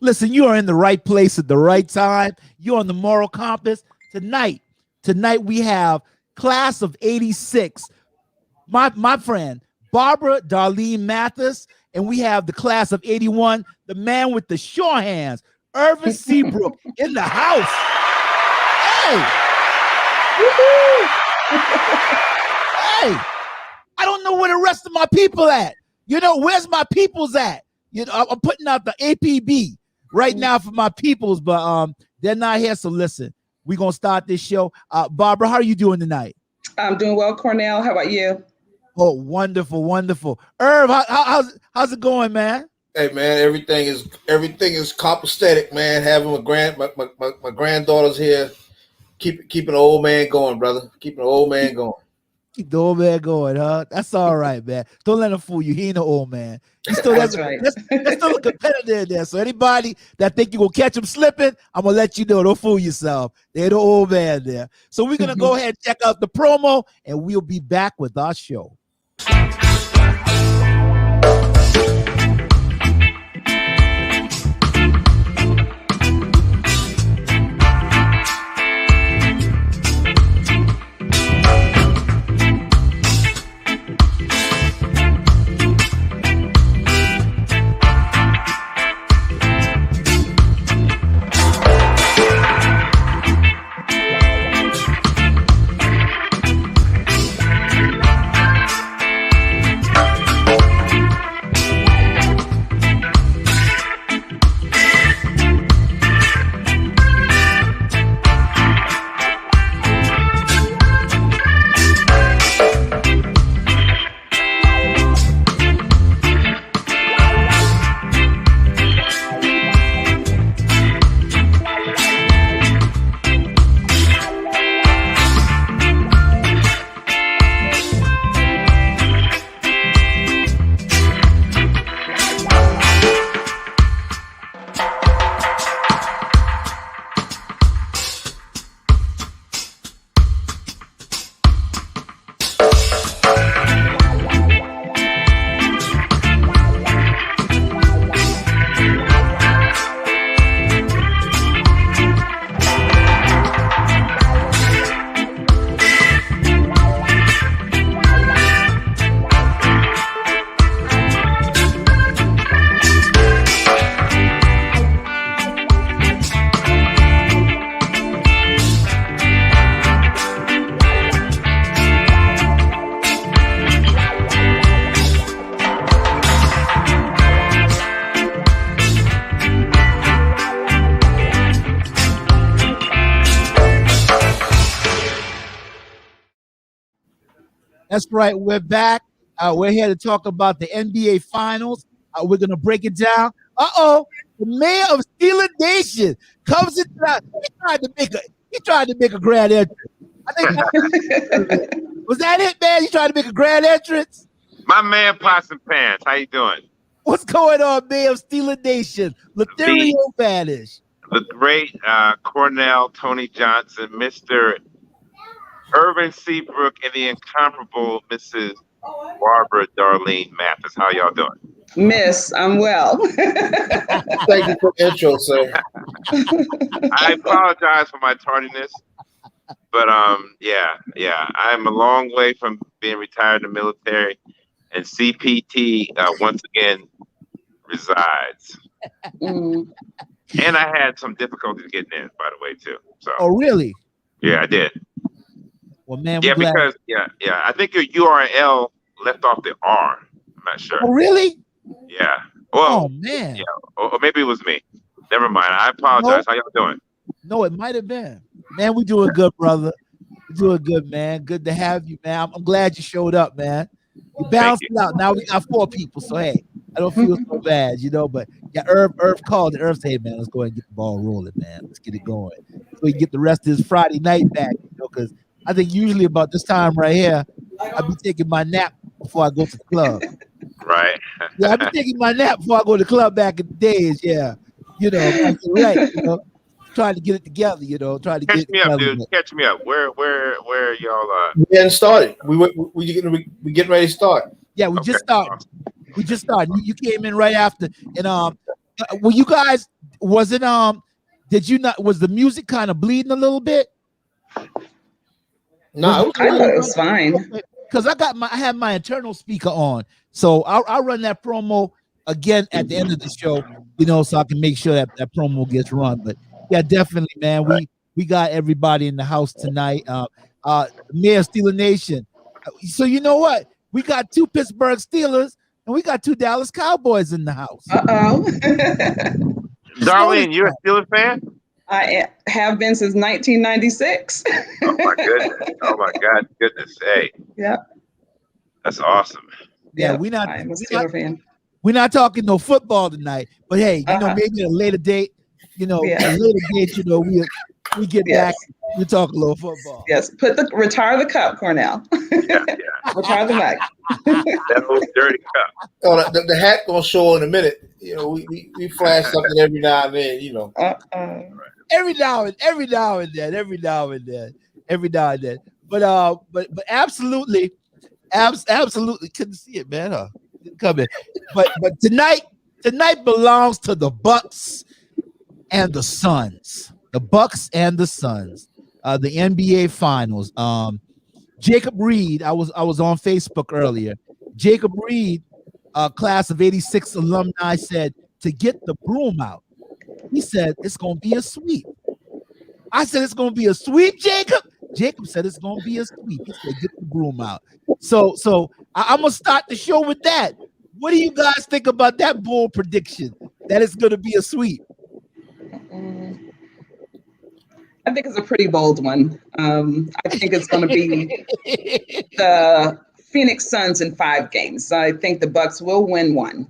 Listen, you are in the right place at the right time. You're on the moral compass. Tonight we have class of 86. My friend, Barbara Darlene Mathis, and we have the class of 81, the man with the sure hands, Irvin Seabrook in the house. Hey. Hey, I don't know where the rest of my people at. Where's my peoples at? I'm putting out the APB right now for my peoples, but they're not here. So listen, we're gonna start this show. Barbara, how are you doing tonight? I'm doing well, Cornell. How about you? Oh, wonderful, wonderful. Irv, how's it going, man? Hey man, everything is copacetic, man. Having my granddaughters here, keeping the old man going, brother. Keeping the old man going. Keep the old man going, huh? That's all right, man. Don't let him fool you. He ain't an old man. He's still That's right. There's still a competitor in there. So anybody that think you're gonna catch him slipping, I'm gonna let you know. Don't fool yourself. They're the old man there. So we're gonna go ahead and check out the promo, and we'll be back with our show. That's right. We're back. We're here to talk about the NBA Finals. We're going to break it down. The mayor of Steeler Nation comes into that. He tried to make a grand entrance. I think was that it, man? You tried to make a grand entrance? My man, Pots and Pants. How you doing? What's going on, mayor of Steeler Nation? Lothario Banish. The great Cornell Tony Johnson, Mr. Irvin Seabrook, and the incomparable Mrs. Barbara Darlene Mathis. How y'all doing? Miss, I'm well. Thank you for the intro, sir. I apologize for my tardiness, but yeah, I'm a long way from being retired in the military, and CPT once again resides. And I had some difficulties getting in, by the way, too. So. Oh, really? Yeah, I did. Well, man, yeah, because I think your URL left off the R. I'm not sure. Oh, really? Yeah. Well, oh man. Yeah. Or maybe it was me. Never mind. I apologize. How y'all doing? No, it might have been. Man, we doing good, brother. We doing good, man. Good to have you, man. I'm glad you showed up, man. You balanced it out. Now we got 4 people, so hey, I don't feel so bad, But yeah, Irv called it. Irv said, hey, man, let's go ahead and get the ball rolling, man. Let's get it going. So we can get the rest of this Friday night back, because I think usually about this time right here, I'll be taking my nap before I go to the club. Right. Yeah, I'll be taking my nap before I go to the club back in the days. Yeah. Right. Trying to get it together, trying to catch get me up, dude. Catch me up. Where y'all are? We hadn't started. We getting ready to start. Yeah, we just started. We just started. You came in right after. And well, you guys, Was it did you not, was the music kind of bleeding a little bit? No, I thought it was fine. Because I have my internal speaker on, so I'll run that promo again at the end of the show, so I can make sure that promo gets run. But yeah, definitely, man. We got everybody in the house tonight. Mayor of Steeler Nation. So you know what? We got 2 Pittsburgh Steelers and we got 2 Dallas Cowboys in the house. Darlene, you're a Steelers fan? I have been since 1996. Oh my goodness! Oh my God, goodness! Hey, Yeah, that's awesome. Yeah, I'm a Steeler fan. We're not talking no football tonight, but hey, maybe at a later date, we get back. We talk a little football. Yes, retire the cup, Cornell. Yeah. Retire the mug. That old dirty cup. Oh, the hat gonna show in a minute. We flash something every now and then. Every now and then. But absolutely couldn't see it, man. Didn't come in. But tonight belongs to the Bucks and the Suns. The Bucks and the Suns. The NBA Finals. Jacob Reed, I was on Facebook earlier. Jacob Reed, class of '86 alumni, said to get the broom out. He said it's gonna be a sweep. I said it's gonna be a sweep, Jacob. Jacob said it's gonna be a sweep. He said get the broom out. So I'm gonna start the show with that. What do you guys think about that bold prediction that it's gonna be a sweep? I think it's a pretty bold one. I think it's going to be the Phoenix Suns in 5 games. I think the Bucks will win 1.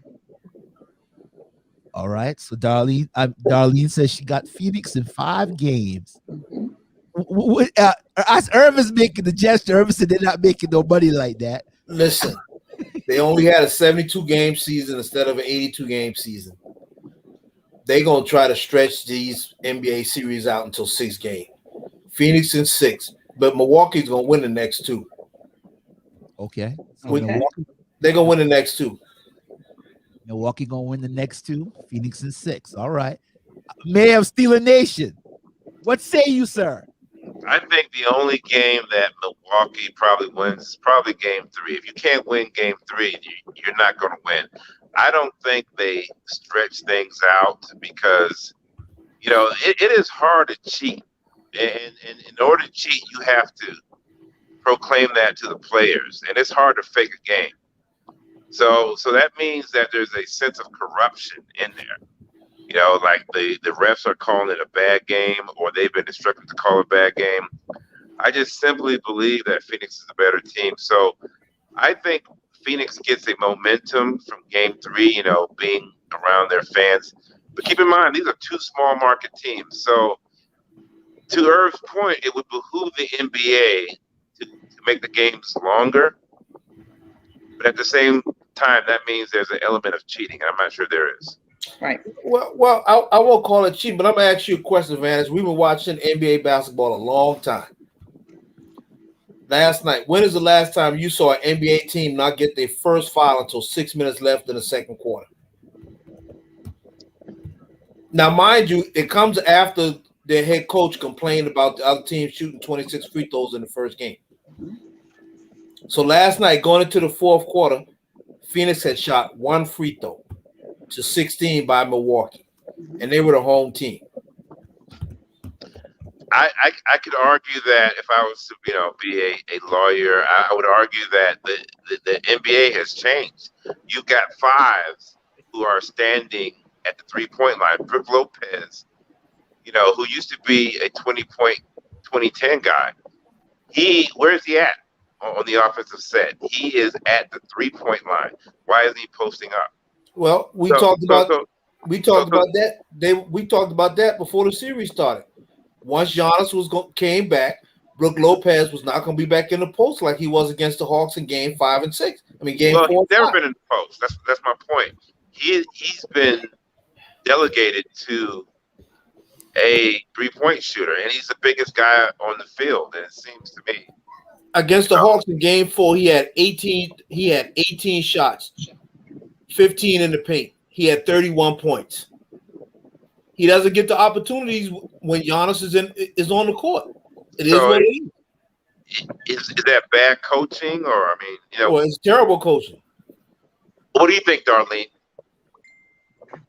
All right. So Darlene says she got Phoenix in 5 games. Irvin's making the gesture. Irvin said they're not making no money like that. Listen, they only had a 72-game season instead of an 82-game season. They're going to try to stretch these NBA series out until 6 games. Phoenix in 6, but Milwaukee's going to win the next 2. Okay. They're going to win the next 2. Milwaukee going to win the next 2. Phoenix in 6. All right. Mayor of Steeler Nation, what say you, sir? I think the only game that Milwaukee probably wins is probably game 3. If you can't win game 3, you're not going to win. I don't think they stretch things out because, it is hard to cheat. And in order to cheat, you have to proclaim that to the players. And it's hard to fake a game. So that means that there's a sense of corruption in there. Like the refs are calling it a bad game or they've been instructed to call a bad game. I just simply believe that Phoenix is a better team. So I think Phoenix gets a momentum from game 3, being around their fans. But keep in mind, these are 2 small market teams. So to Irv's point, it would behoove the NBA to make the games longer. But at the same time, that means there's an element of cheating. And I'm not sure there is. Right. Well, I won't call it cheating, but I'm going to ask you a question, Vanessa. We've been watching NBA basketball a long time. Last night, when is the last time you saw an NBA team not get their first foul until 6 minutes left in the second quarter? Now, mind you, it comes after their head coach complained about the other team shooting 26 free throws in the first game. So last night, going into the fourth quarter, Phoenix had shot 1 free throw to 16 by Milwaukee, and they were the home team. I could argue that if I was to be a lawyer, I would argue that the NBA has changed. You've got 5s who are standing at the 3-point line. Brook Lopez, who used to be a 20-point 2010 guy. Where is he at on the offensive set? He is at the 3-point line. Why isn't he posting up? Well, we talked about that before the series started. Once Giannis came back, Brook Lopez was not going to be back in the post like he was against the Hawks in game 5 and 6. I mean, game 4 and 5. He's never been in the post. That's my point. He's been delegated to a 3-point shooter, and he's the biggest guy on the field. And it seems to me against the Hawks in game 4, he had 18 shots, 15 in the paint. He had 31 points. he doesn't get the opportunities when Giannis is on the court. It is So what it is. Is that bad coaching, or I mean, Well, it's terrible coaching. What do you think, Darlene?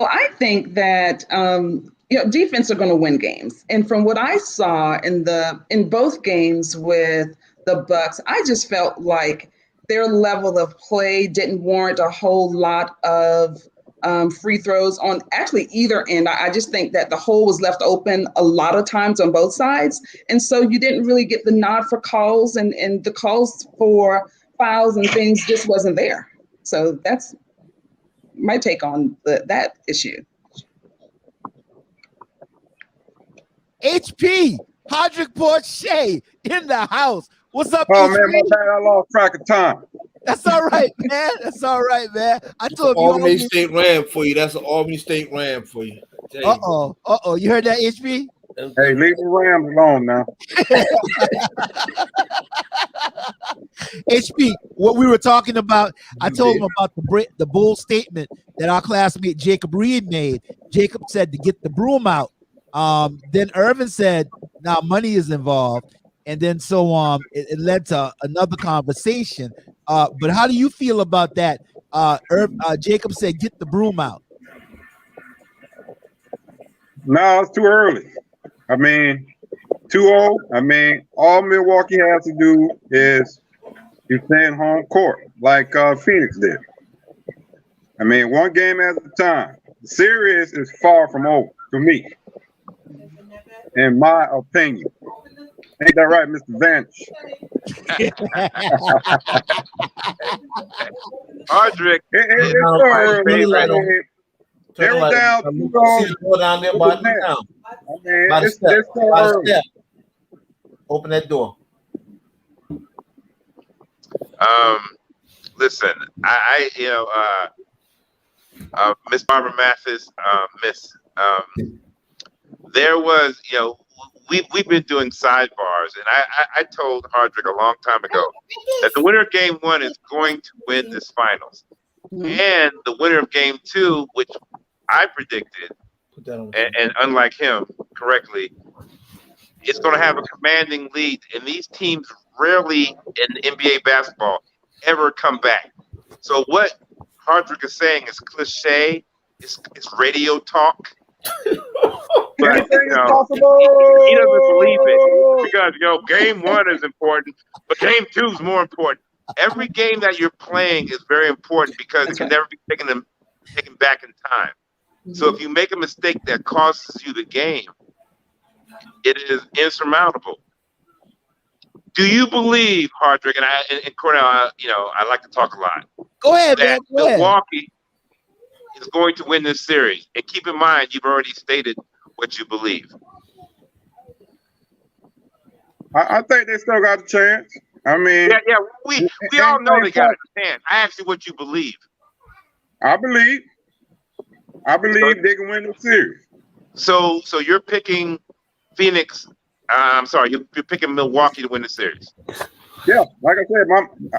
Well, I think that defense are going to win games, and from what I saw in both games with the Bucks, I just felt like their level of play didn't warrant a whole lot of free throws on actually either end. I just think that the hole was left open a lot of times on both sides, and so you didn't really get the nod for calls, and the calls for fouls and things just wasn't there. So that's my take on that issue. HP Hodrick Porche in the house. What's up, Oh HP? man, my bad. I lost track of time. That's all right, man. That's all right, man. I told you. Albany State Ram for you. That's an Albany State Ram for you. Uh-oh. You heard that, HP? Hey, leave the Rams alone now. HP, what we were talking about, I told him about the bold statement that our classmate Jacob Reed made. Jacob said to get the broom out. Then Irvin said, now money is involved. And then it led to another conversation. But how do you feel about that? Jacob said, get the broom out. No, it's too early. I mean, 2-0. I mean, all Milwaukee has to do is defend home court like Phoenix did. I mean, one game at a time. The series is far from over to me, in my opinion. Ain't that right, Mr. Vance? Hodrick. It's so early. They were down 2-0. Down there by the It's so early. Open that door. Listen, Miss Barbara Mathis, there was, we've been doing sidebars, and I told Hardrick a long time ago that the winner of game 1 is going to win this finals. And the winner of game 2, which I predicted, and unlike him correctly, it's going to have a commanding lead. And these teams rarely in NBA basketball ever come back. So what Hardrick is saying is cliche, it's radio talk. But he doesn't believe it because game 1 is important, but game 2 is more important. Every game that you're playing is very important because it can never be taken back in time. So if you make a mistake that costs you the game, it is insurmountable. Do you believe, Hardrick, and Cornell, I like to talk a lot. Go ahead, that man. Go ahead. Milwaukee is going to win this series. And keep in mind, you've already stated what you believe. I think they still got a chance. I mean, we all know they got a chance. I asked you what you believe. I believe they can win the series. So you're picking Phoenix. I'm sorry, you're picking Milwaukee to win the series. Yeah, like I said,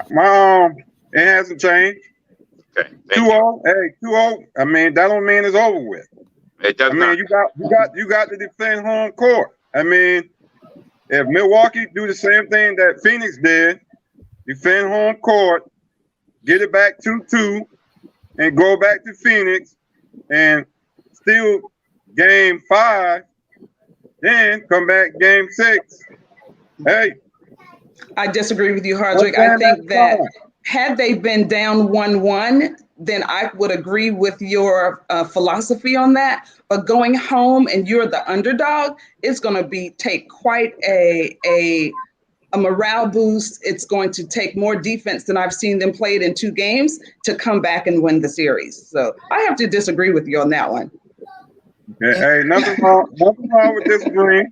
my it hasn't changed. Okay. 2-0. Hey, 2-0. I mean, that don't mean it's over with. It does not. You got to defend home court. I mean, if Milwaukee do the same thing that Phoenix did, defend home court, get it back 2-2, and go back to Phoenix and steal game 5, then come back game 6. Hey. I disagree with you, Hardrick. I think that had they been down 1-1, then I would agree with your philosophy on that. But going home and you're the underdog, it's going to take quite a morale boost. It's going to take more defense than I've seen them played in 2 games to come back and win the series. So I have to disagree with you on that one. Hey, nothing wrong with disagreeing.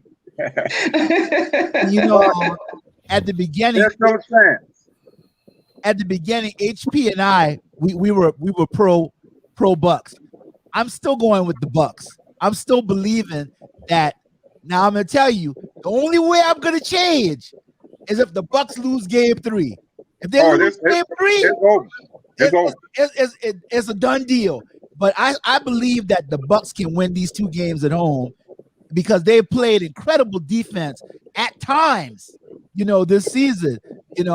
At the beginning, there's no chance. At the beginning, HP and I, we were pro Bucks. I'm still going with the Bucks. I'm still believing that. Now I'm gonna tell you, the only way I'm gonna change is if the Bucks lose game 3. If they lose game 3, it's over. It's a done deal. But I believe that the Bucks can win these 2 games at home because they played incredible defense at times, this season.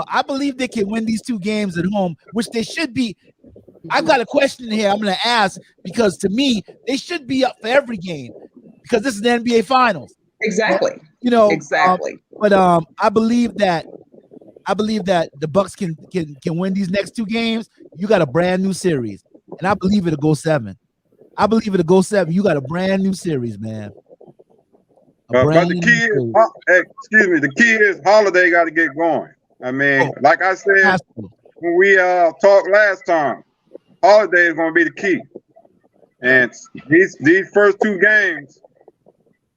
I believe they can win these 2 games at home, which they should be. I've got a question here I'm going to ask because to me, they should be up for every game because this is the NBA Finals. Exactly. Exactly. But I believe that the Bucks can win these next 2 games. You got a brand new series, and I believe it'll go 7. I believe it'll go 7. You got a brand new series, man. But the key is, the key is Holiday got to get going. I mean, like I said when we talked last time, Holiday is going to be the key. And these first 2 games,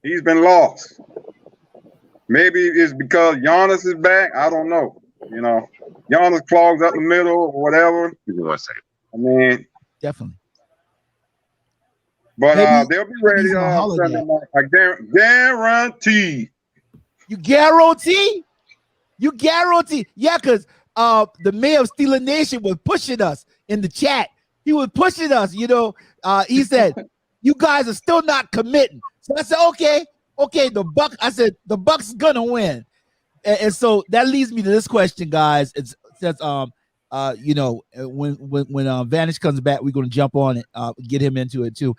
he's been lost. Maybe it's because Giannis is back. I don't know. Giannis clogs up the middle or whatever. Give me 1 second. I mean, definitely. But they'll be ready Sunday night. I guarantee. You guarantee? You guarantee? Yeah, because the mayor of Steeler Nation was pushing us in the chat. He was pushing us. He said, "You guys are still not committing." So I said, "Okay." I said the Bucks gonna win, and so that leads me to this question, guys. It says, when Vanish comes back, we're gonna jump on it, get him into it too.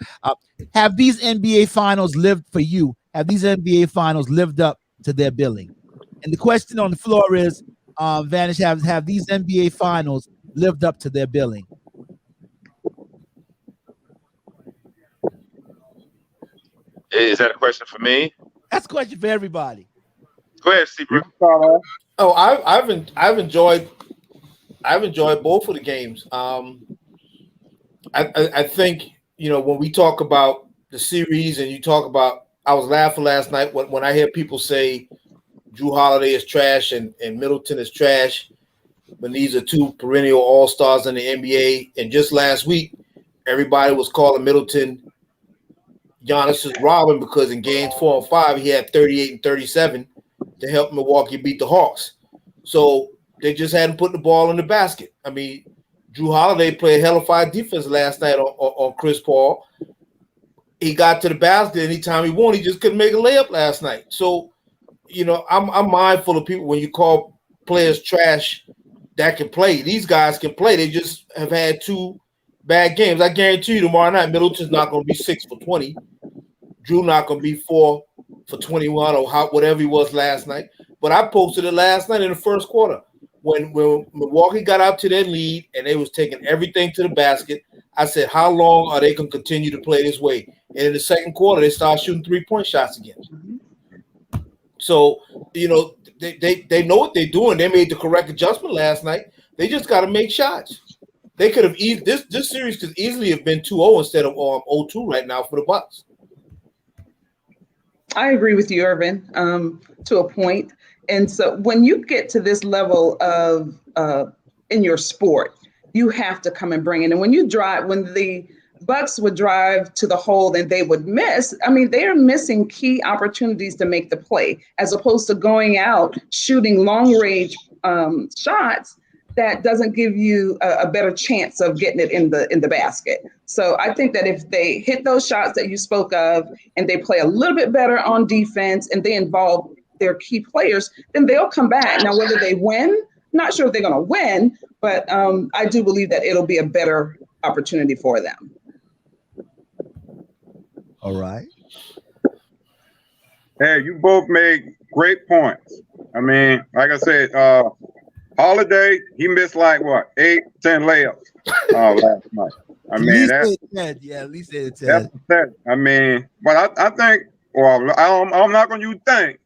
Have these NBA finals lived for you? Have these NBA finals lived up to their billing? And the question on the floor is, Vanish, have these NBA finals lived up to their billing? Is that a question for me? That's a question for everybody. Go ahead, Steve. Oh, I've enjoyed both of the games. I think when we talk about the series and you talk about, I was laughing last night when I hear people say Drew Holiday is trash and Middleton is trash when these are 2 perennial all-stars in the NBA. And just last week, everybody was calling Middleton Giannis's Robin because in games 4 and 5 he had 38 and 37 to help Milwaukee beat the Hawks. So they just hadn't put the ball in the basket. I mean, Drew Holiday played hell of fire defense last night on Chris Paul. He got to the basket anytime he wanted. He just couldn't make a layup last night. So, I'm mindful of people when you call players trash that can play. These guys can play. They just have had 2 bad games. I guarantee you tomorrow night Middleton's not going to be 6 for 20. Drew not going to be 4 for 21 or whatever he was last night. But I posted it last night in the first quarter when Milwaukee got out to their lead and they was taking everything to the basket. I said, how long are they going to continue to play this way? And in the second quarter, they started shooting 3-point shots again. So, they know what they're doing. They made the correct adjustment last night. They just got to make shots. They could have this series could easily have been 2-0 instead of 0-2 right now for the Bucks. I agree with you, Irvin, to a point. And so when you get to this level of in your sport, you have to come and bring it. And when the Bucks would drive to the hole and they would miss, I mean, they are missing key opportunities to make the play as opposed to going out shooting long range shots that doesn't give you a better chance of getting it in the basket. So I think that if they hit those shots that you spoke of and they play a little bit better on defense and they involve their key players, then they'll come back. Now, whether they win, not sure if they're going to win, but I do believe that it'll be a better opportunity for them. All right. Hey, you both made great points. I mean, like I said, Holiday, he missed 8, 10 layups last night. I mean, at least 10. That's pathetic. I mean, but I think, I'm not going to use think,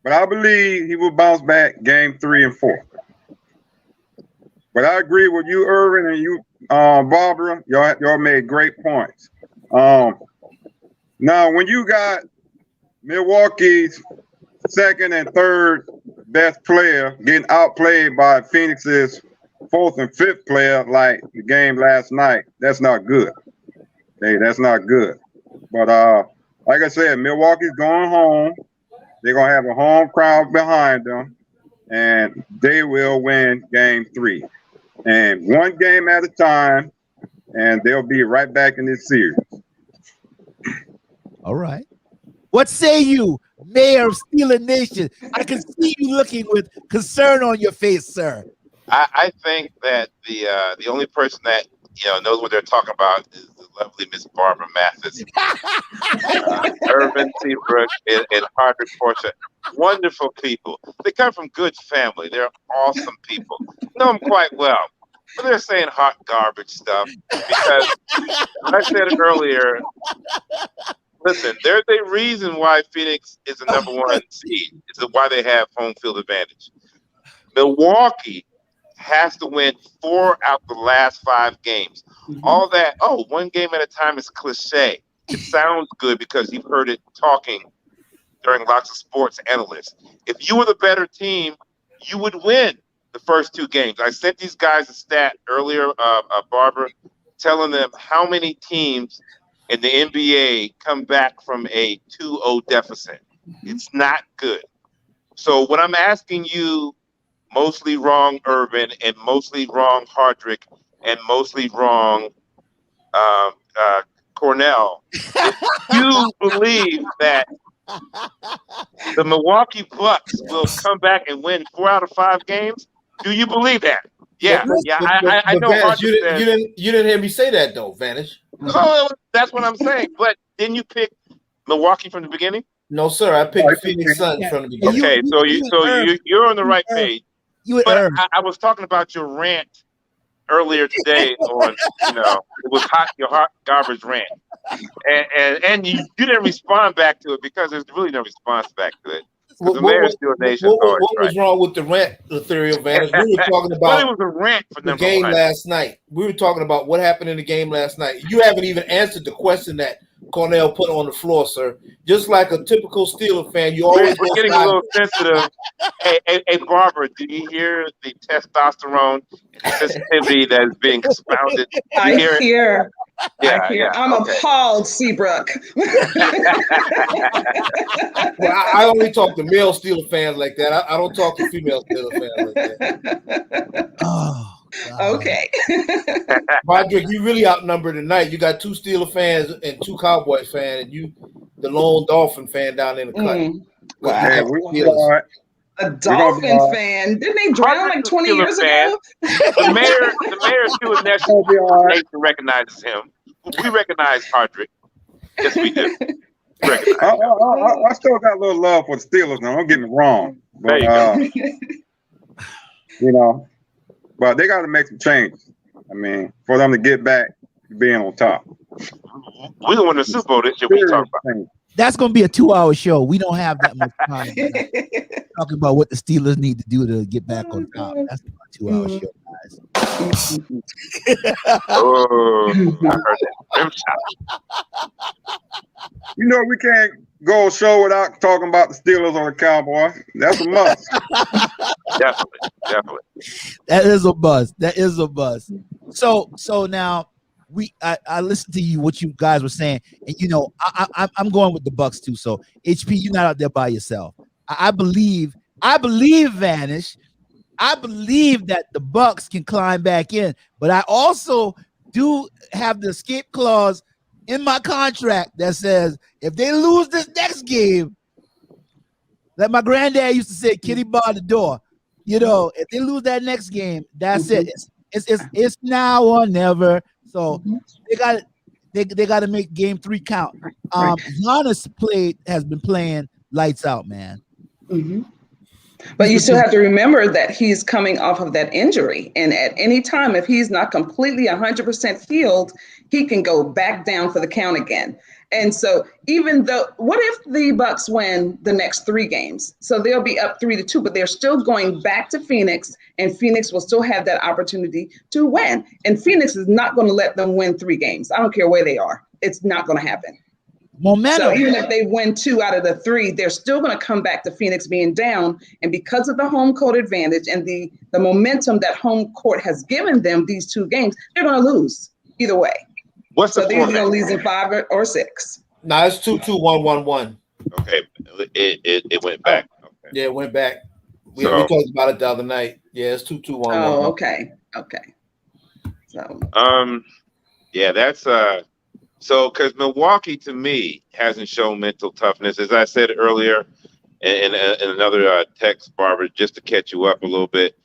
but I believe he will bounce back game 3 and 4. But I agree with you, Irvin, and you, Barbara. Y'all made great points. Now, when you got Milwaukee's second and third best player getting outplayed by Phoenix's 4th and 5th player like the game last night, that's not good. Hey, that's not good. But like I said, Milwaukee's going home. They're going to have a home crowd behind them, and they will win game 3. And one game at a time, and they'll be right back in this series. All right. What say you, Mayor of Steeler Nation? I can see you looking with concern on your face, sir. I think that the only person that knows what they're talking about is the lovely Miss Barbara Mathis, Irvin Seabrook, and Hardwick Portia. Wonderful people. They come from good family. They're awesome people. Know them quite well. But they're saying hot garbage stuff because, like I said earlier, listen, there's a reason why Phoenix is the number one seed. It's why they have home field advantage. Milwaukee has to win 4 out of the last 5 games. All that, one game at a time is cliche. It sounds good because you've heard it talking during lots of sports analysts. If you were the better team, you would win the first 2 games. I sent these guys a stat earlier, Barbara, telling them how many teams in the NBA come back from a 2-0 deficit. It's not good. So what I'm asking you, mostly wrong Irvin and mostly wrong Hardrick and mostly wrong Cornell, if you believe that the Milwaukee Bucks will come back and win 4 out of 5 games, do you believe that? Yeah, I know. Vanish, you didn't hear me say that though, Vanish. No, that's what I'm saying. But didn't you pick Milwaukee from the beginning? No, sir. I picked Phoenix Suns from the beginning. Okay, you're on the right page. But I was talking about your rant earlier today on, it was your hot garbage rant, and you didn't respond back to it because there's really no response back to it. The Mayor's Steel Nation. What was wrong with the rant, Ethereal Vanish? We were talking about it was a rant for the game last night. We were talking about what happened in the game last night. You haven't even answered the question that Cornell put on the floor, sir. Just like a typical Steeler fan, you always we're getting a little sensitive. Hey, Barbara, do you hear the testosterone and sensitivity that is being expounded? I hear. Yeah. I'm appalled, Seabrook. Well, I only talk to male Steeler fans like that. I don't talk to female Steeler fans like that. Oh, okay. Roderick, you really outnumbered tonight. You got 2 Steeler fans and 2 Cowboys fans, and you the lone Dolphin fan down in the cut. Wow. A Dolphin fan? Didn't they drown like 20 years ago? The mayor too in National Nation recognizes him. We recognize Hardrick. Yes, we do. I still got a little love for the Steelers now. Don't get me wrong. But, but they got to make some changes. I mean, for them to get back to being on top. We don't win the Super Bowl this year. We talk about. That's going to be a 2-hour show. We don't have that much time. Talking about what the Steelers need to do to get back on top. That's a 2-hour show, guys. I heard that. We can't go a show without talking about the Steelers or the Cowboys. That's a must. Definitely. That is a buzz. So now I listened to what you guys were saying, and I'm going with the Bucks too. So HP, you're not out there by yourself. I believe Vanish. I believe that the Bucks can climb back in, but I also do have the escape clause in my contract that says if they lose this next game, like my granddad used to say, kitty bar the door. If they lose that next game, that's it. It's now or never. So they got to make game 3 count. Giannis has been playing lights out, man. Mm-hmm. But you still have to remember that he's coming off of that injury. And at any time, if he's not completely 100% healed, he can go back down for the count again. And so even though, what if the Bucks win the next 3 games? So they'll be up 3-2, but they're still going back to Phoenix, and Phoenix will still have that opportunity to win. And Phoenix is not going to let them win 3 games. I don't care where they are. It's not going to happen. Momentum. So even if they win 2 out of the 3, they're still going to come back to Phoenix being down. And because of the home court advantage and the momentum that home court has given them these 2 games, they're going to lose either way. What's the so they're going to lose in 5 or 6. No, it's 2-2-1-1-1. Okay, it went back. Okay. Yeah, it went back. We talked about it the other night. Yeah, it's 2-2-1-1. Oh, okay. So Yeah, that's so because Milwaukee to me hasn't shown mental toughness, as I said earlier in another text, Barbara, just to catch you up a little bit.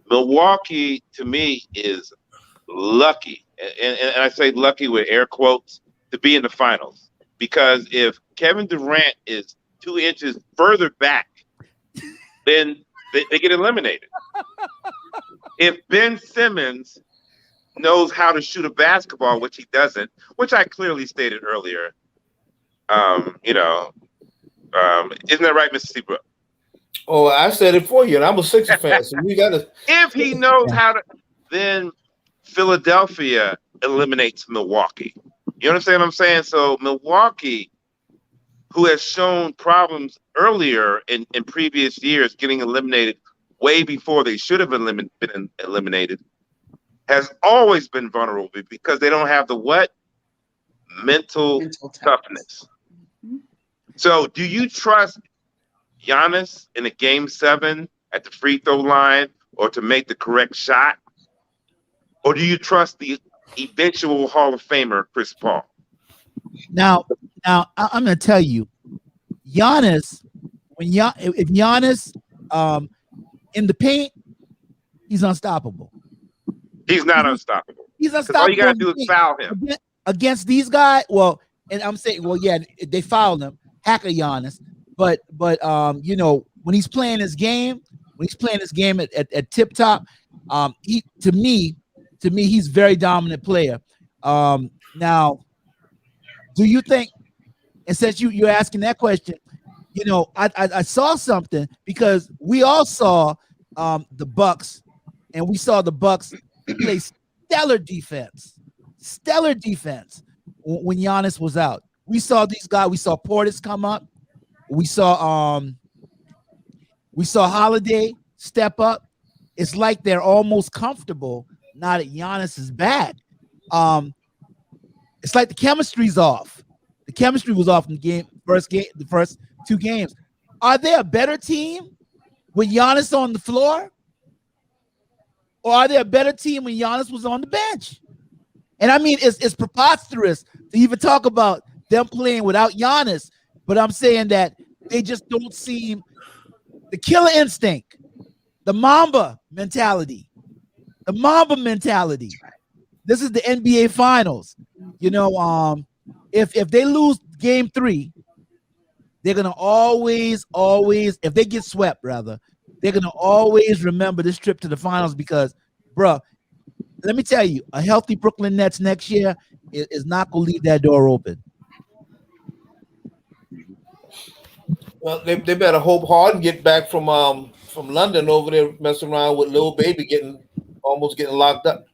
Milwaukee to me is lucky, and I say lucky with air quotes, to be in the finals, because if Kevin Durant is 2 inches further back, then they get eliminated. If Ben Simmons knows how to shoot a basketball, which he doesn't, which I clearly stated earlier, isn't that right, Mr. Seabrook? Oh, I said it for you, and I'm a Sixers fan, so we got to. If he knows how to, then Philadelphia eliminates Milwaukee. You understand what I'm saying? So Milwaukee, who has shown problems earlier in previous years, getting eliminated way before they should have been eliminated, has always been vulnerable because they don't have the what? Mental toughness. So do you trust Giannis in a game 7 at the free throw line or to make the correct shot? Or do you trust the eventual Hall of Famer, Chris Paul? Now I'm going to tell you, Giannis, if Giannis in the paint, he's unstoppable. He's not unstoppable. He's unstoppable. All you got to do is foul him. Against these guys, well, and I'm saying, well, yeah, they fouled him, hacker Giannis, but when he's playing his game, at tip top, he to me, he's a very dominant player. Now, do you think? And since you're asking that question, I saw something because we all saw the Bucks, and we saw the Bucks play stellar defense when Giannis was out. We saw these guys. We saw Portis come up. We saw Holiday step up. It's like they're almost comfortable now that Giannis is back. It's like the chemistry's off. The chemistry was off in the first 2 games. Are they a better team with Giannis on the floor? Or are they a better team when Giannis was on the bench? And I mean, it's preposterous to even talk about them playing without Giannis, but I'm saying that they just don't seem the killer instinct, the Mamba mentality. This is the NBA Finals. If they lose game 3, they're gonna always, if they get swept, rather, they're gonna always remember this trip to the finals because, bruh, let me tell you, a healthy Brooklyn Nets next year is not gonna leave that door open. Well, they better hope Harden get back from London over there messing around with Lil Baby almost getting locked up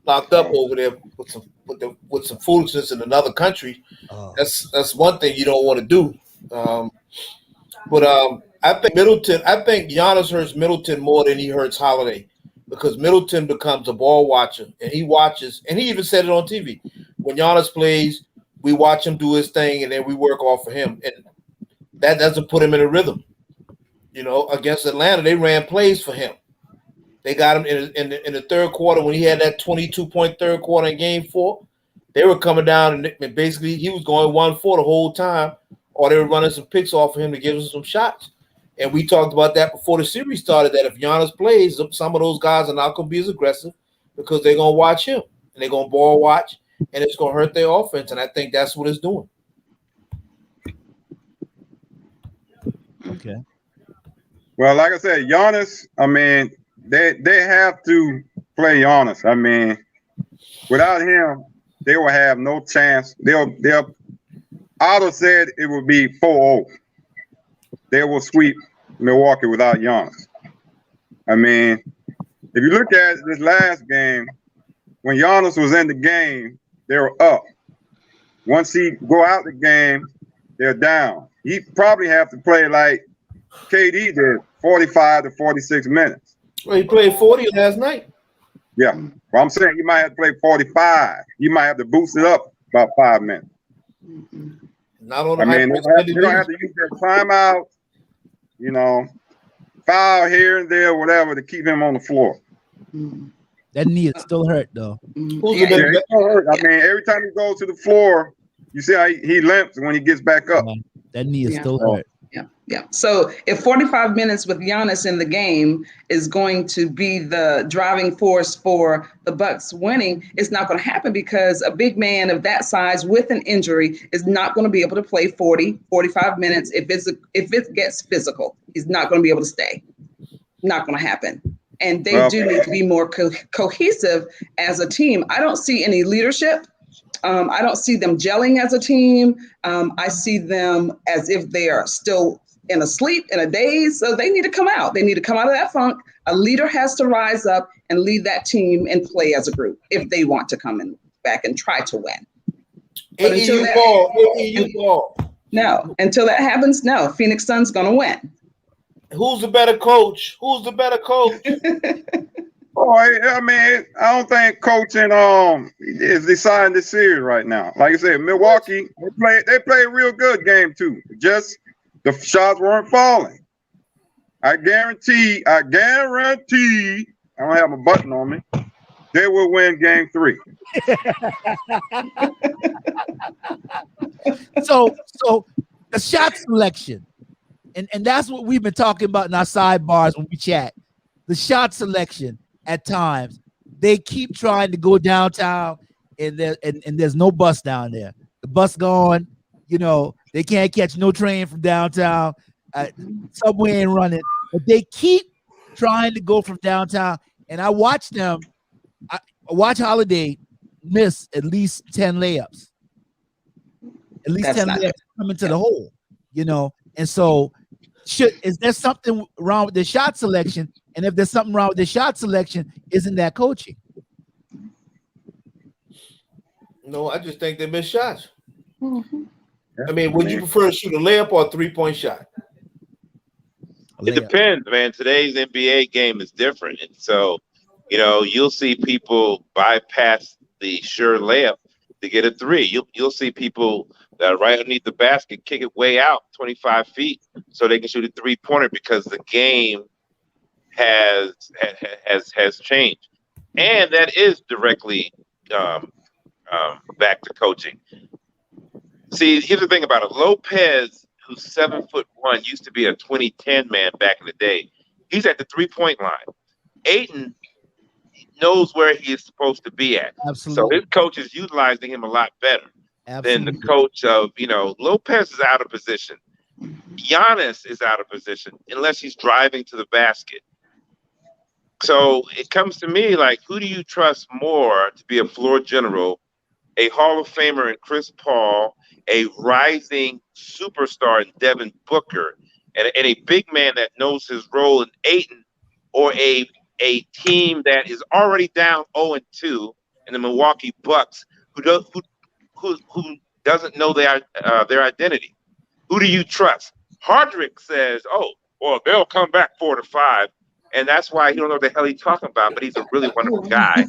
over there with some foolishness in another country. That's one thing you don't want to do. But I think Giannis hurts Middleton more than he hurts Holiday because Middleton becomes a ball watcher and he watches, and he even said it on TV. When Giannis plays, we watch him do his thing and then we work off of him, and that doesn't put him in a rhythm. Against Atlanta, they ran plays for him. They got him in the third quarter when he had that 22-point third quarter in game 4. They were coming down and basically he was going 1-4 the whole time, or they were running some picks off of him to give us some shots. And we talked about that before the series started, that if Giannis plays, some of those guys are not going to be as aggressive because they're going to watch him and they're going to ball watch, and it's going to hurt their offense. And I think that's what it's doing. Okay. Well, like I said, Giannis, I mean, they have to play Giannis. I mean, without him, they will have no chance. Otto said it would be 4-0. They will sweep Milwaukee without Giannis. I mean, if you look at this last game, when Giannis was in the game, they were up. Once he go out the game, they're down. He probably have to play like KD did, 45 to 46 minutes. Well, he played 40 last night. Yeah. Well, I'm saying he might have to play 45. You might have to boost it up about 5 minutes. Not on. I mean, they don't have to use their timeout, foul here and there, whatever, to keep him on the floor. That knee is still hurt though. Who's Yeah, the better? he's so hurt. I mean, every time he goes to the floor, you see how he limps when he gets back up. That knee is Yeah. still hurt. Yeah. So if 45 minutes with Giannis in the game is going to be the driving force for the Bucks winning, it's not going to happen because a big man of that size with an injury is not going to be able to play 45 minutes. If it gets physical, he's not going to be able to stay. Not going to happen. And they do need to be more cohesive as a team. I don't see any leadership. I don't see them gelling as a team. I see them as if they are still in a sleep, in a daze. So they need to come out. They need to come out of that funk. A leader has to rise up and lead that team and play as a group if they want to come back and try to win. But until that happens, no, Phoenix Suns going to win. Who's the better coach? Who's the better coach? Oh, I mean, I don't think coaching is deciding the series right now. Like I said, Milwaukee, they played a real good game too. Just the shots weren't falling. I guarantee, I don't have a button on me, they will win game 3. So the shot selection, and that's what we've been talking about in our sidebars when we chat. The shot selection at times, they keep trying to go downtown, and there's no bus down there. The bus gone, they can't catch no train from downtown. Subway ain't running, but they keep trying to go from downtown. And I watch them. I watch Holiday miss at least 10 layups. At least 10 layups coming to the hole, And so, is there something wrong with the shot selection? And if there's something wrong with the shot selection, isn't that coaching? No, I just think they miss shots. Mm-hmm. I mean, would you prefer to shoot a layup or a 3-point shot? It depends, man. Today's NBA game is different. And so, you'll see people bypass the sure layup to get a 3. You'll see people that are right underneath the basket kick it way out 25 feet so they can shoot a 3-pointer because the game has changed. And that is directly back to coaching. See, here's the thing about it. Lopez, who's 7'1", used to be a 2010 man back in the day. He's at the 3-point line. Ayton knows where he is supposed to be at. Absolutely. So his coach is utilizing him a lot better than the coach of, Lopez is out of position. Giannis is out of position unless he's driving to the basket. So it comes to me like, who do you trust more to be a floor general? A Hall of Famer in Chris Paul, a rising superstar in Devin Booker, and a big man that knows his role in Ayton, or a team that is already down 0-2 in the Milwaukee Bucks, who doesn't know their identity. Who do you trust? Hardrick says, they'll come back 4-5. And that's why he don't know what the hell he's talking about, but he's a really wonderful guy.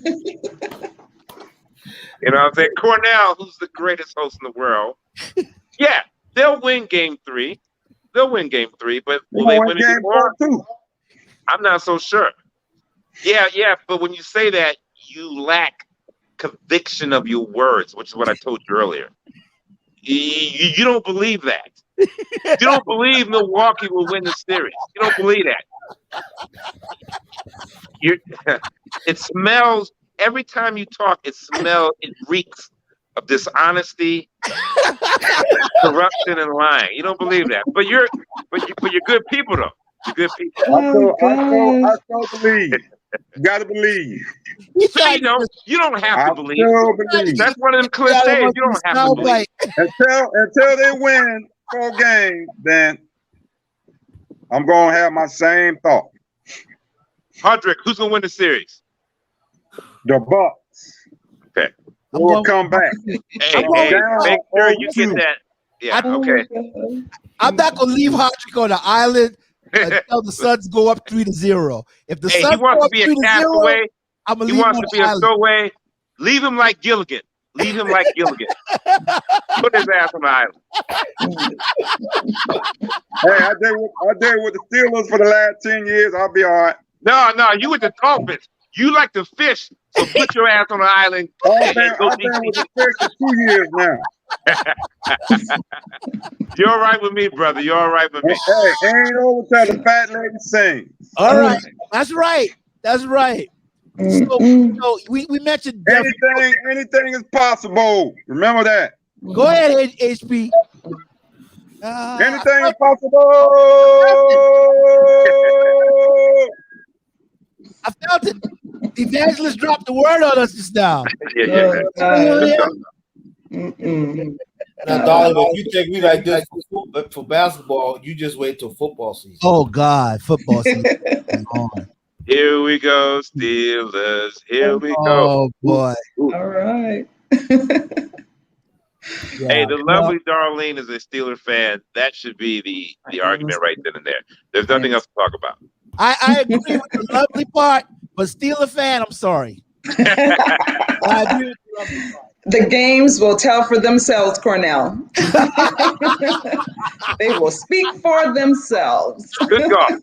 You know what I'm saying? Cornell, who's the greatest host in the world. Yeah, they'll win game 3. They'll win game 3, but will they win it more? I'm not so sure. Yeah, but when you say that, you lack conviction of your words, which is what I told you earlier. You don't believe that. You don't believe Milwaukee will win the series. You don't believe that. It smells, every time you talk, it reeks of dishonesty, corruption, and lying. You don't believe that. But you're good people, though. You're good people. I still believe. You gotta believe. You don't have to believe. Believe. That's one of them cliches. You don't have to believe. Until they win 4 games, then I'm gonna have my same thought. Hardrick, who's gonna win the series? The Bucks. Okay. We'll come back. Hey, make sure you get that. Yeah, okay. I'm not gonna leave Hardrick on the island until the Suns go up 3-0. If the Suns he wants to be a castaway, I'm gonna he leave wants him to be a stowaway. Leave him like Gilligan. Leave him like Gilligan. Put his ass on the island. Hey, I did with the Steelers for the last 10 years. I'll be all right. No, you with the Dolphins. You like to fish, so put your ass on an island. I've been with the fish for 2 years now. You're all right with me, brother. You're all right with me. Hey, ain't over till the fat lady sings. All right. That's right. That's right. So we mentioned anything is possible. Remember that. Go ahead, HP. Anything is possible. I felt it. Evangelist dropped the word on us just now. Now, darling, if you think we like this for basketball, you just wait till football season. Oh God, football season. Here we go, Steelers. Here we go. Oh boy. All right. Yeah. Hey, the lovely Darlene is a Steeler fan. That should be the argument right then and there. There's nothing else to talk about. I agree with the lovely part, but Steeler fan, I'm sorry. I agree with the lovely part. The games will tell for themselves, Cornell. They will speak for themselves. Good God.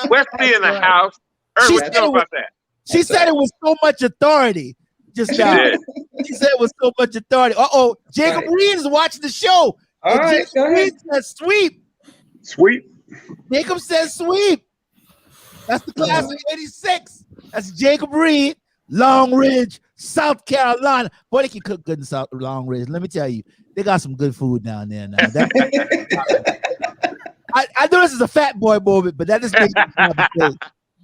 Wesley in the house. What you know about that? She said it was so much authority just now. She said it was so much authority. Uh-oh, Jacob Reed is watching the show. All right, go ahead. Reed says sweep. Sweep. Jacob says sweep. That's the class of 86. That's Jacob Reed, Long Ridge, South Carolina. Boy, they can cook good in Long Ridge. Let me tell you, they got some good food down there now. I know this is a fat boy moment, but that just makes me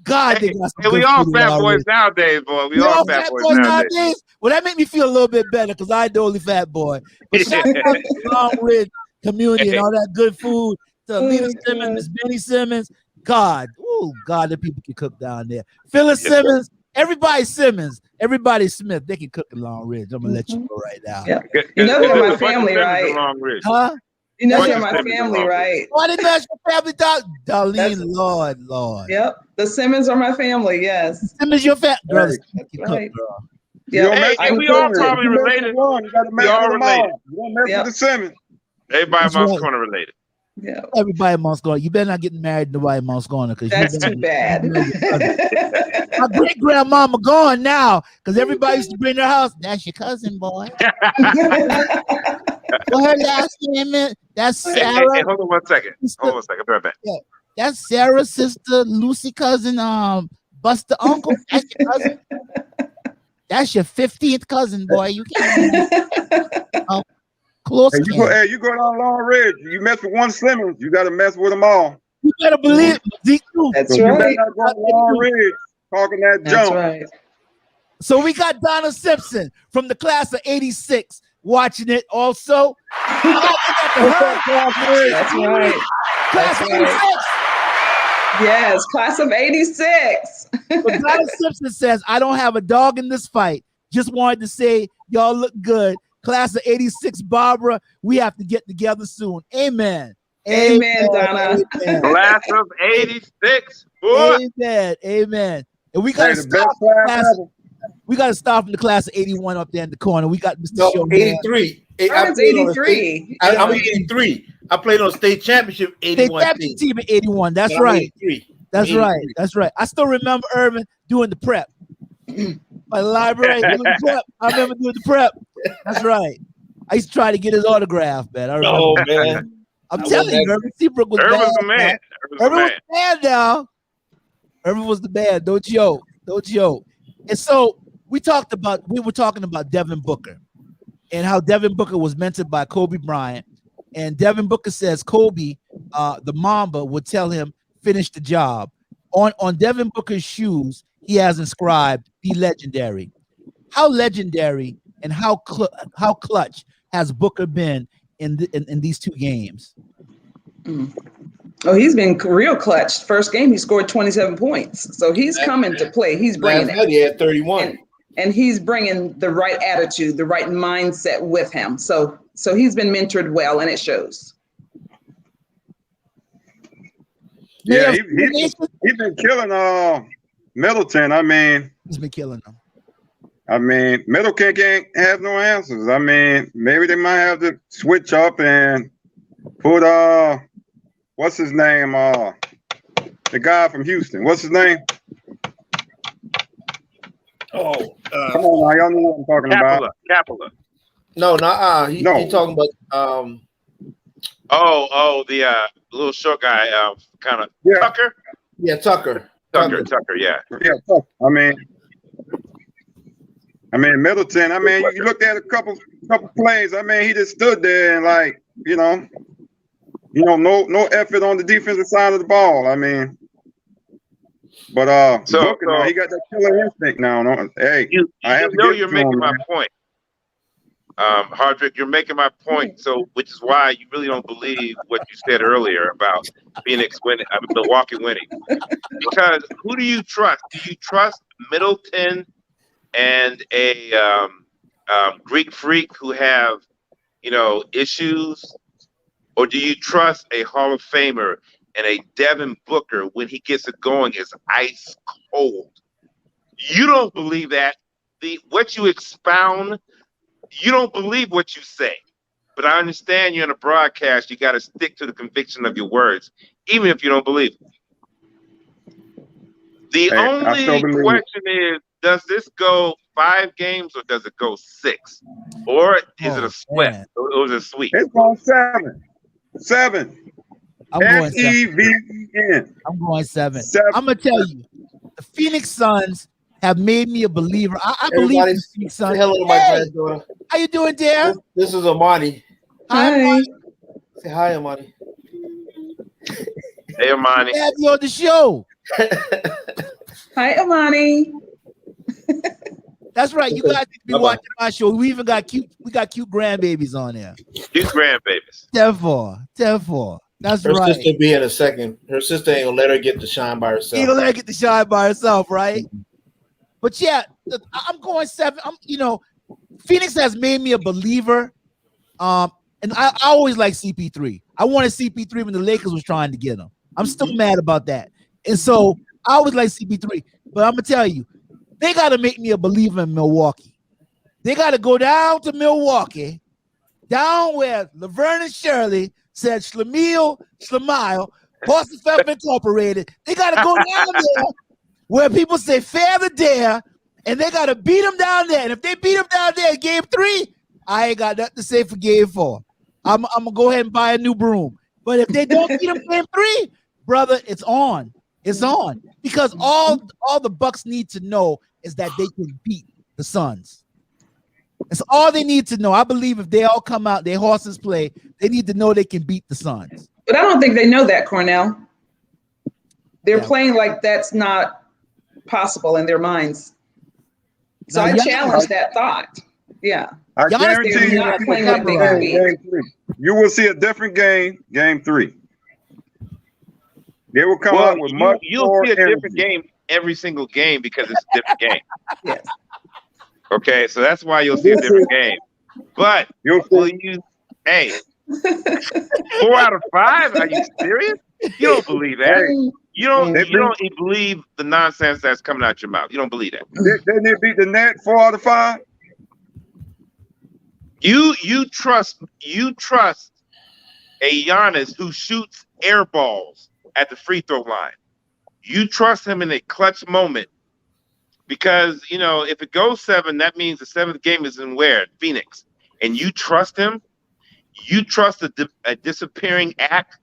God, they got some good we all food fat boys Ridge. nowadays, boy. We all fat boys nowadays. Well, that made me feel a little bit better because I the only fat boy. But shout out to the Long Ridge community and all that good food. To Lena Simmons, Miss Benny Simmons. God, the people can cook down there. Phyllis Simmons, everybody Simmons, everybody Smith, they can cook in Long Ridge. I'm gonna let you know right now. Yeah. You know they're my family, right? Huh? You know they're my family, right? Oh, I didn't know that's your family, Darlene. Lord. Yep. The Simmons are my family, yes. Simmons, your family. Brother, right. Yeah, hey, we all probably related. We all related. You don't mess with the Simmons. Everybody in Moss Corner related. Yeah. Everybody in Moss Corner. You better not get married to nobody in Moss Corner because that's too bad. My great grandmama gone now because everybody used to bring their house. That's your cousin, boy. What her last name is? That's Sarah. Hey, hold on 1 second. Hold on 1 second. Be right back. Yeah, that's Sarah's sister, Lucy cousin, Buster uncle. That's your cousin. That's your 15th cousin, boy. You can't. Close. Hey, you go down Long Ridge. You mess with one Simmons, you got to mess with them all. You better believe it. That's so right. You better not go Long Ridge talking that That's junk. right. So we got Donna Simpson from the class of 86 watching it also. That's right. Class of 86. Yes, class of 86. But Donna Simpson says, I don't have a dog in this fight. Just wanted to say y'all look good. Class of 86, Barbara, we have to get together soon. Amen. Amen, Donna. Amen. Class of 86. Boy. Amen. And we got to we got to start from the class of 81 up there in the corner. We got Mr. Show 83. I'm 83. I'm 83. I played on a state championship 81 championship team in 81. That's right. That's right. That's right. I still remember Irvin doing the prep. My library doing the prep. I remember doing the prep. That's right. I used to try to get his autograph, man. I remember. Oh, man. I'm telling you, Irvin Seabrook was Irvin bad. was the man. Irvin was the man now. Irvin was the man. Don't joke. And so we were talking about Devin Booker and how Devin Booker was mentored by Kobe Bryant. And Devin Booker says Kobe, the Mamba, would tell him, finish the job. On Devin Booker's shoes, he has inscribed, be legendary. How legendary and how clutch has Booker been in these two games? Oh, he's been real clutch. First game, he scored 27 points. So he's coming to play. He's bringing it. He had 31. And he's bringing the right attitude, the right mindset with him. So he's been mentored well, and it shows. Yeah, he's been killing Middleton. I mean, he's been killing them. I mean, Middleton can't have no answers. I mean, maybe they might have to switch up and put what's his name? The guy from Houston. What's his name? Oh, Come on now, y'all know what I'm talking about. Capella. no, nah. He talking about The little short guy, kind of Yeah. Tucker. yeah, Tucker. Tucker, yeah. Yeah, tough. I mean, Middleton. I mean, you looked at a couple plays. I mean, he just stood there and like, no effort on the defensive side of the ball. I mean, but Booker now, he got that killer instinct now. No? Hey, I have to give you're it to making him, my man. point. Hardrick, you're making my point. So, which is why you really don't believe what you said earlier about Milwaukee winning. Because who do you trust? Do you trust Middleton and a Greek freak who have, issues, or do you trust a Hall of Famer and a Devin Booker when he gets it going is ice cold? You don't believe that. What you expound, you don't believe what you say. But I understand you're in a broadcast. You got to stick to the conviction of your words, even if you don't believe it. The only question is, does this go 5 games or does it go 6? Or is it a split? Or is it a sweep? It's going 7. I'm going 7. SEVEN. I'm going 7. 7. I'm gonna tell you, the Phoenix Suns have made me a believer. I believe in the Phoenix Suns. Hello, my granddaughter. How you doing, dear? This is Amani. Hi, Amani. Say hi, Amani. Hey, Amani. Have you on the show? Hi, Amani. That's right. You guys need to be watching my show. We even got cute grandbabies on there. Cute grandbabies. 10-4. That's her right. Her sister be in a second. Her sister ain't gonna let her get to shine by herself. Ain't gonna let her get to shine by herself, right? But yeah, I'm going 7. Phoenix has made me a believer. And I always like CP3. I wanted CP3 when the Lakers was trying to get him. I'm still mad about that. And so I always like CP3. But I'm gonna tell you, they got to make me a believer in Milwaukee. They got to go down to Milwaukee, down where Laverne and Shirley said Schlemiel, Boston Pep Incorporated. They got to go down there where people say fair the dare, and they got to beat them down there. And if they beat them down there in game 3, I ain't got nothing to say for game 4. I'm going to go ahead and buy a new broom. But if they don't beat them game 3, brother, it's on. It's on. Because all the Bucks need to know is that they can beat the Suns. That's all they need to know. I believe if they all come out, their horses play, they need to know they can beat the Suns. But I don't think they know that, Cornell. They're playing like that's not possible in their minds. So I challenge that thought. Yeah. I guarantee not playing like they can beat. Game 3. You will see a different game 3. They will come out with much more see a energy. different game every single game because it's a different game. Yes. Okay, so that's why you'll see a different game. But hey, 4 out of 5? Are you serious? You don't believe that. You don't believe the nonsense that's coming out your mouth. You don't believe that. Didn't they beat the Net 4 out of 5? You trust a Giannis who shoots air balls at the free throw line. You trust him in a clutch moment because, if it goes 7, that means the 7th game is in where? Phoenix. And you trust him. You trust a disappearing act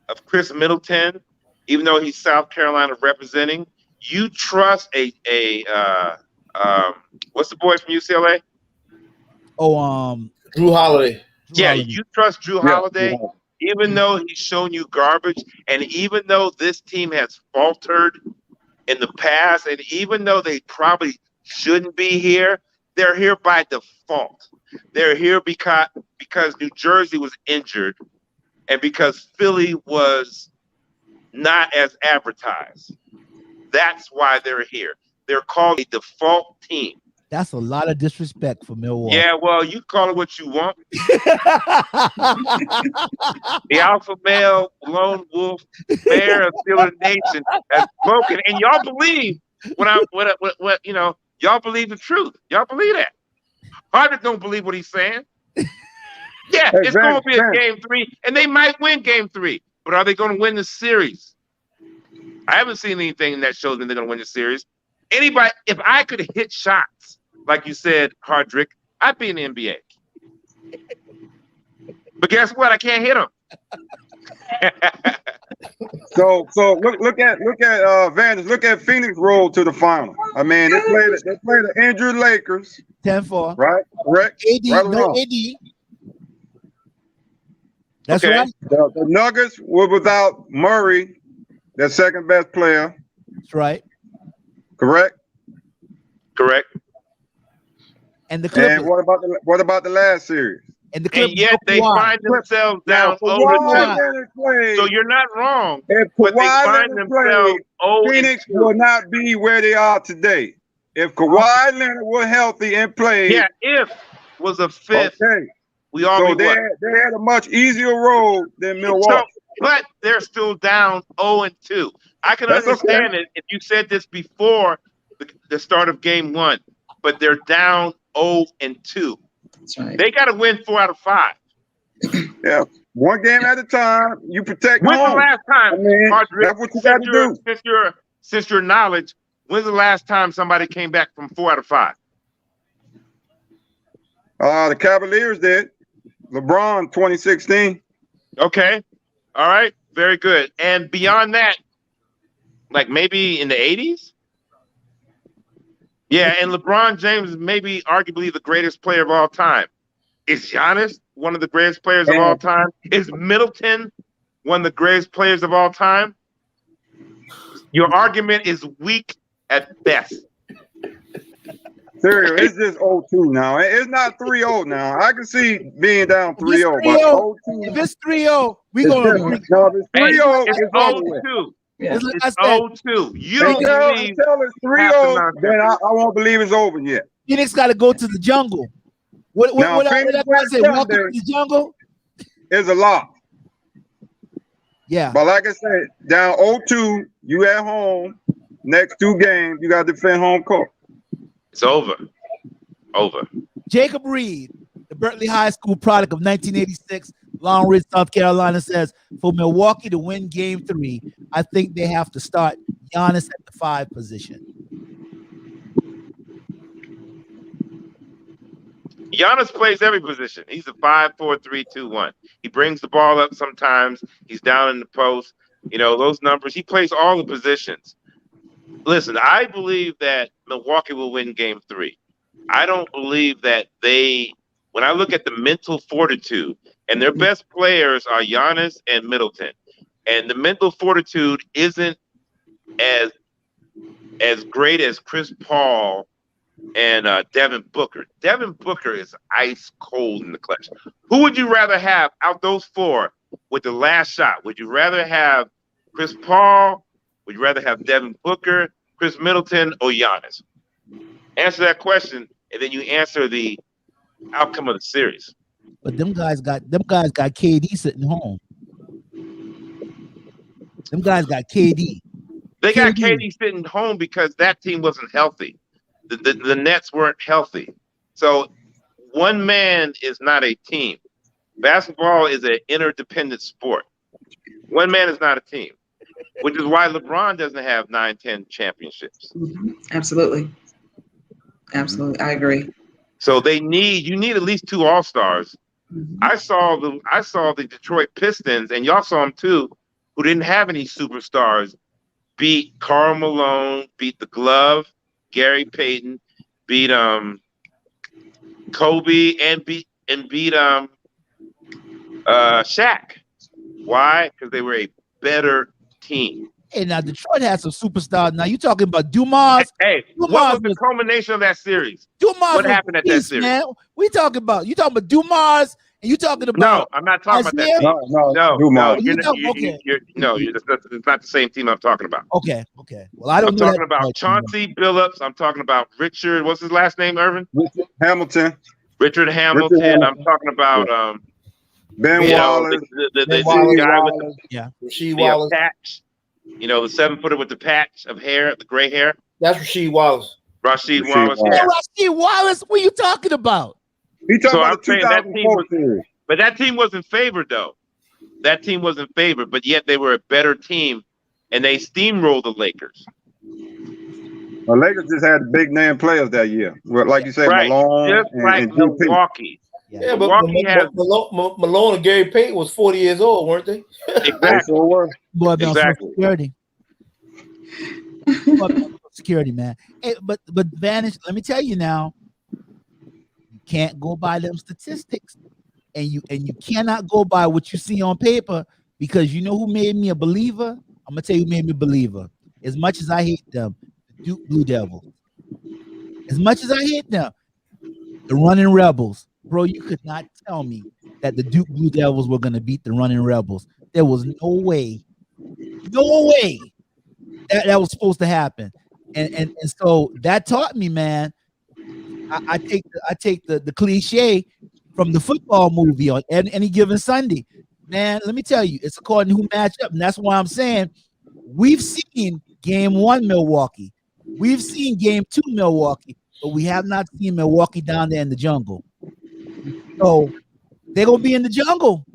of Chris Middleton, even though he's South Carolina representing. You trust what's the boy from UCLA? Drew Holiday. You trust Drew Holiday. Even though he's shown you garbage, and even though this team has faltered in the past, and even though they probably shouldn't be here, they're here by default. They're here because New Jersey was injured and because Philly was not as advertised. That's why they're here. They're called a default team. That's a lot of disrespect for Milwaukee. Yeah, well, you call it what you want. The alpha male, lone wolf, bear of Steeler Nation has spoken, and y'all believe y'all believe the truth. Y'all believe that. Harvard don't believe what he's saying. Yeah, it's going to be a game 3, and they might win game 3, but are they going to win the series? I haven't seen anything that shows me they're going to win the series. Anybody, if I could hit shots, like you said, Hardrick, I'd be in the NBA. But guess what? I can't hit them. So look at Vanders. Look at Phoenix roll to the final. I mean, they played the injured Lakers. 10-4. Right? Correct. AD, Right or no wrong? AD. That's Okay. right. The Nuggets were without Murray, their second best player. That's right. Correct. Correct. And the Clippers. And what about the last series? And the Clippers. And yet they find themselves down Now, 0-2. Leonard played, So you're not wrong. if But they Kawhi find Leonard themselves played, Phoenix 0-2. will not be where they are today. If Kawhi Leonard were healthy and played, Yeah, if was a fifth, okay. we all So be they what? had a much easier road than Milwaukee. So, but they're still down 0-2. I can That's understand it if you said this before the start of game 1, but they're down 0-2. That's right. They got to win 4 out of 5. Yeah, one game at a time. You protect When's the home. last time, I mean, Hardrick, that's what you got to do. since your knowledge, when's the last time somebody came back from 4 out of 5? The Cavaliers did. LeBron 2016. Okay. All right. Very good. And beyond that, like maybe in the 80s? Yeah, and LeBron James is maybe arguably the greatest player of all time. Is Giannis one of the greatest players of all time? Is Middleton one of the greatest players of all time? Your argument is weak at best. Seriously, it's just 0-2 now. It's not 3-0 now. I can see being down 3-0, but 0-2. If it's 3-0, we It's gonna different. No, if it's 3-0, It's it's over with. 0-2. Yeah. It's like It's I said, 0-2. You don't believe Until it's 3-0, then I won't believe it's over yet. Phoenix got to go to the jungle. What Now, that Phoenix guy say? Sunday- Welcome to the jungle. It's a lot. Yeah. But like I said, down 0-2, you at home. Next 2 games, you got to defend home court. it's over. Over. Jacob Reed, the Berkeley High School product of 1986, Long Ridge, South Carolina, says for Milwaukee to win Game 3, I think they have to start Giannis at the 5 position. Giannis plays every position. He's a 5-4-3-2-1. He brings the ball up sometimes. He's down in the post. You know, those numbers. He plays all the positions. Listen, I believe that Milwaukee will win Game 3. I don't believe that when I look at the mental fortitude, and their best players are Giannis and Middleton, and the mental fortitude isn't as great as Chris Paul and Devin Booker. Devin Booker is ice cold in the clutch. Who would you rather have out those 4 with the last shot? Would you rather have Chris Paul? Would you rather have Devin Booker, Chris Middleton, or Giannis? Answer that question, and then you answer the outcome of the series. But them guys got KD sitting home. Them guys got KD. They got KD sitting home because that team wasn't healthy. The Nets weren't healthy. So one man is not a team. Basketball is an interdependent sport. One man is not a team, which is why LeBron doesn't have 9-10 championships. Mhm. Absolutely. Absolutely. I agree. So you need at least 2 All-Stars. Mhm. I saw the Detroit Pistons, and y'all saw them too, who didn't have any superstars, beat Karl Malone, beat the Glove, Gary Payton, beat Kobe, and beat Shaq. Why? Because they were a better team. Hey, now Detroit has some superstars. Now you talking about Dumas? Hey, what was the culmination of that series? Dumas. What happened at that series? Man, you talking about Dumas, and you talking about? No, I'm not talking about that Isaiah? team. No, Dumas. it's not the same team I'm talking about. Okay. Well, I don't I'm know talking that about much. Chauncey Billups. I'm talking about Richard. What's his last name, Irvin? Hamilton, Richard Hamilton. I'm talking about Ben Wallace, the Wallace. guy with Rasheed the Wallace. patch. You know, the 7-footer with the patch of hair, the gray hair. That's Rasheed Wallace. Rasheed Rasheed Wallace. Wallace. Yeah. Rasheed Wallace, what are you talking about? He talking So I'm about the saying that team 2004 series. But that team wasn't favored, though. That team wasn't favored, but yet they were a better team, and they steamrolled the Lakers. Lakers just had big name players that year. Well, like you said, Right. Malone Just like and GP. Milwaukee. Yeah, but Milwaukee has Malone and Gary Payton was 40 years old, weren't they? They exactly. sure were. Boy, man, Exactly. security. Security, man. Hey, but Vanish, let me tell you now, you can't go by them statistics, and you cannot go by what you see on paper, because you know who made me a believer? I'm gonna tell you who made me a believer. As much as I hate them, the Duke Blue Devils. As much as I hate them, the Running Rebels. Bro, you could not tell me that the Duke Blue Devils were gonna beat the Running Rebels. There was no way that was supposed to happen. And so that taught me, man. I take the cliche from the football movie on any given Sunday. Man, let me tell you, it's according to who match up. And that's why I'm saying we've seen game 1 Milwaukee. We've seen game 2 Milwaukee, but we have not seen Milwaukee down there in the jungle. So they're gonna be in the jungle.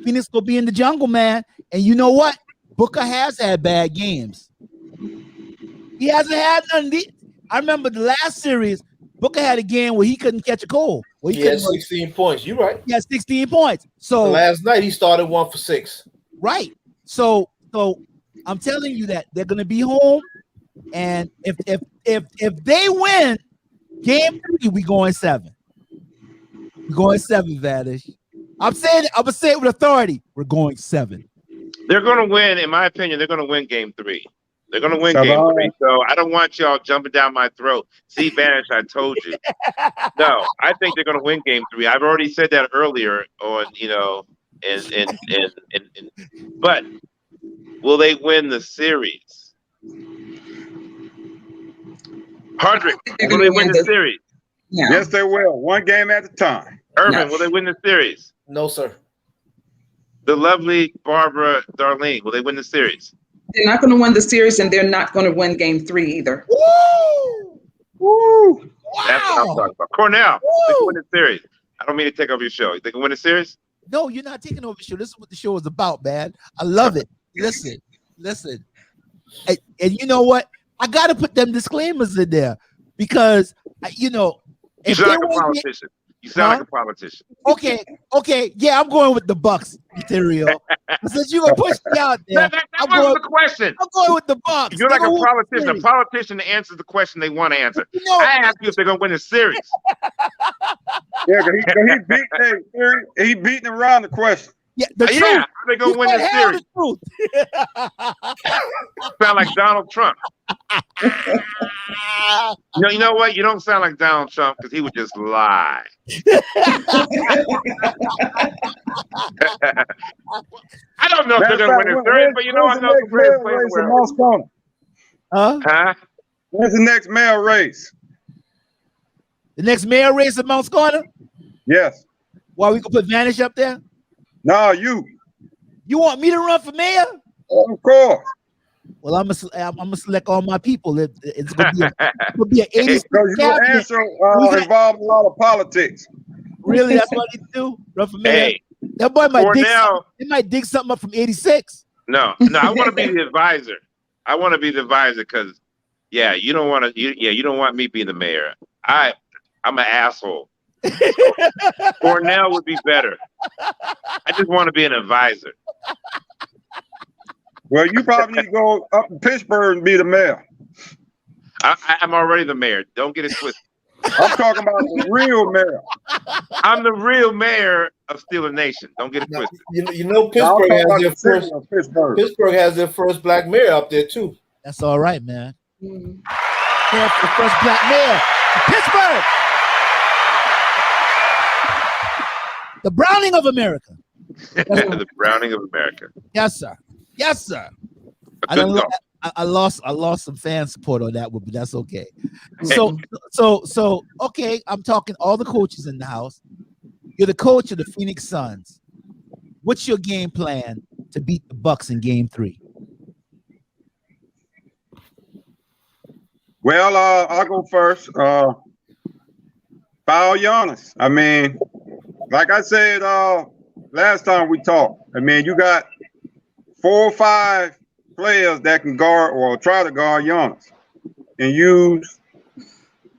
Phoenix gonna be in the jungle, man. And you know what? Booker has had bad games. He hasn't had none. I remember the last series, Booker had a game where he couldn't catch a cold. He had 16 points. You're right. He had 16 points. So last night he started 1 for 6. Right. So I'm telling you that they're gonna be home, and if they win game 3, we going 7. We're going 7, Vanish. I'm gonna say it with authority. We're going 7. They're going to win, in my opinion. They're going to win game 3. They're going to win game 3. So I don't want y'all jumping down my throat. See, Vanish, I told you. No, I think they're going to win game 3. I've already said that earlier on, but will they win the series? Hardrick, will they win the series? Yeah. Yes, they will. One game at a time. Irvin, will they win the series? No, sir. The lovely Barbara Darlene, will they win the series? They're not going to win the series, and they're not going to win game 3 either. Woo! Woo! That's what I'm talking about. Cornell, they can win the series. I don't mean to take over your show. They can win the series? No, you're not taking over the show. This is what the show is about, man. I love it. Listen. And you know what? I got to put them disclaimers in there because, you if sound they like a won't politician. You sound like a politician. Okay. Yeah, I'm going with the Bucks material. Since you're gonna push me out there, That wasn't the question. I'm going with the Bucks. You're like a politician. A politician answers the question they want to answer. I asked you if they're gonna win the series. Yeah, he beating around the question. Yeah, the truth. Are they gonna win the series? Sound like Donald Trump. You know what? You don't sound like Donald Trump because he would just lie. I don't know if they're going to win the series, but I know the greatest player in the world. Huh? When's the next mayor race? The next mayor race at Mount Scarlet? Yes. Why, we gonna put Vanish up there? No, you. You want me to run for mayor? Of course. Well, I'm gonna select all my people. It's gonna be an 80s. Because your answer involves a lot of politics. Really, that's what they do. Run for mayor. Hey, that boy might dig something up from '86. No, I want to be the advisor. I want to be the advisor because, you don't want to. You don't want me being the mayor. I'm an asshole. Cornell would be better. I just want to be an advisor. Well, you probably need to go up to Pittsburgh and be the mayor. I'm already the mayor. Don't get it twisted. I'm talking about the real mayor. I'm the real mayor of Steeler Nation. Don't get it twisted. Pittsburgh has their first black mayor up there too. That's all right, man. Yeah, the first black mayor in Pittsburgh. The Browning of America. The Browning of America. Yes, sir. Yes, sir. I lost some fan support on that one, but that's okay. So okay, I'm talking all the coaches in the house. You're the coach of the Phoenix Suns. What's your game plan to beat the Bucks in game 3? Well, I'll go first. Foul Giannis. I mean, like I said last time we talked, I mean, you got 4 or 5 players that can guard or try to guard Giannis. and use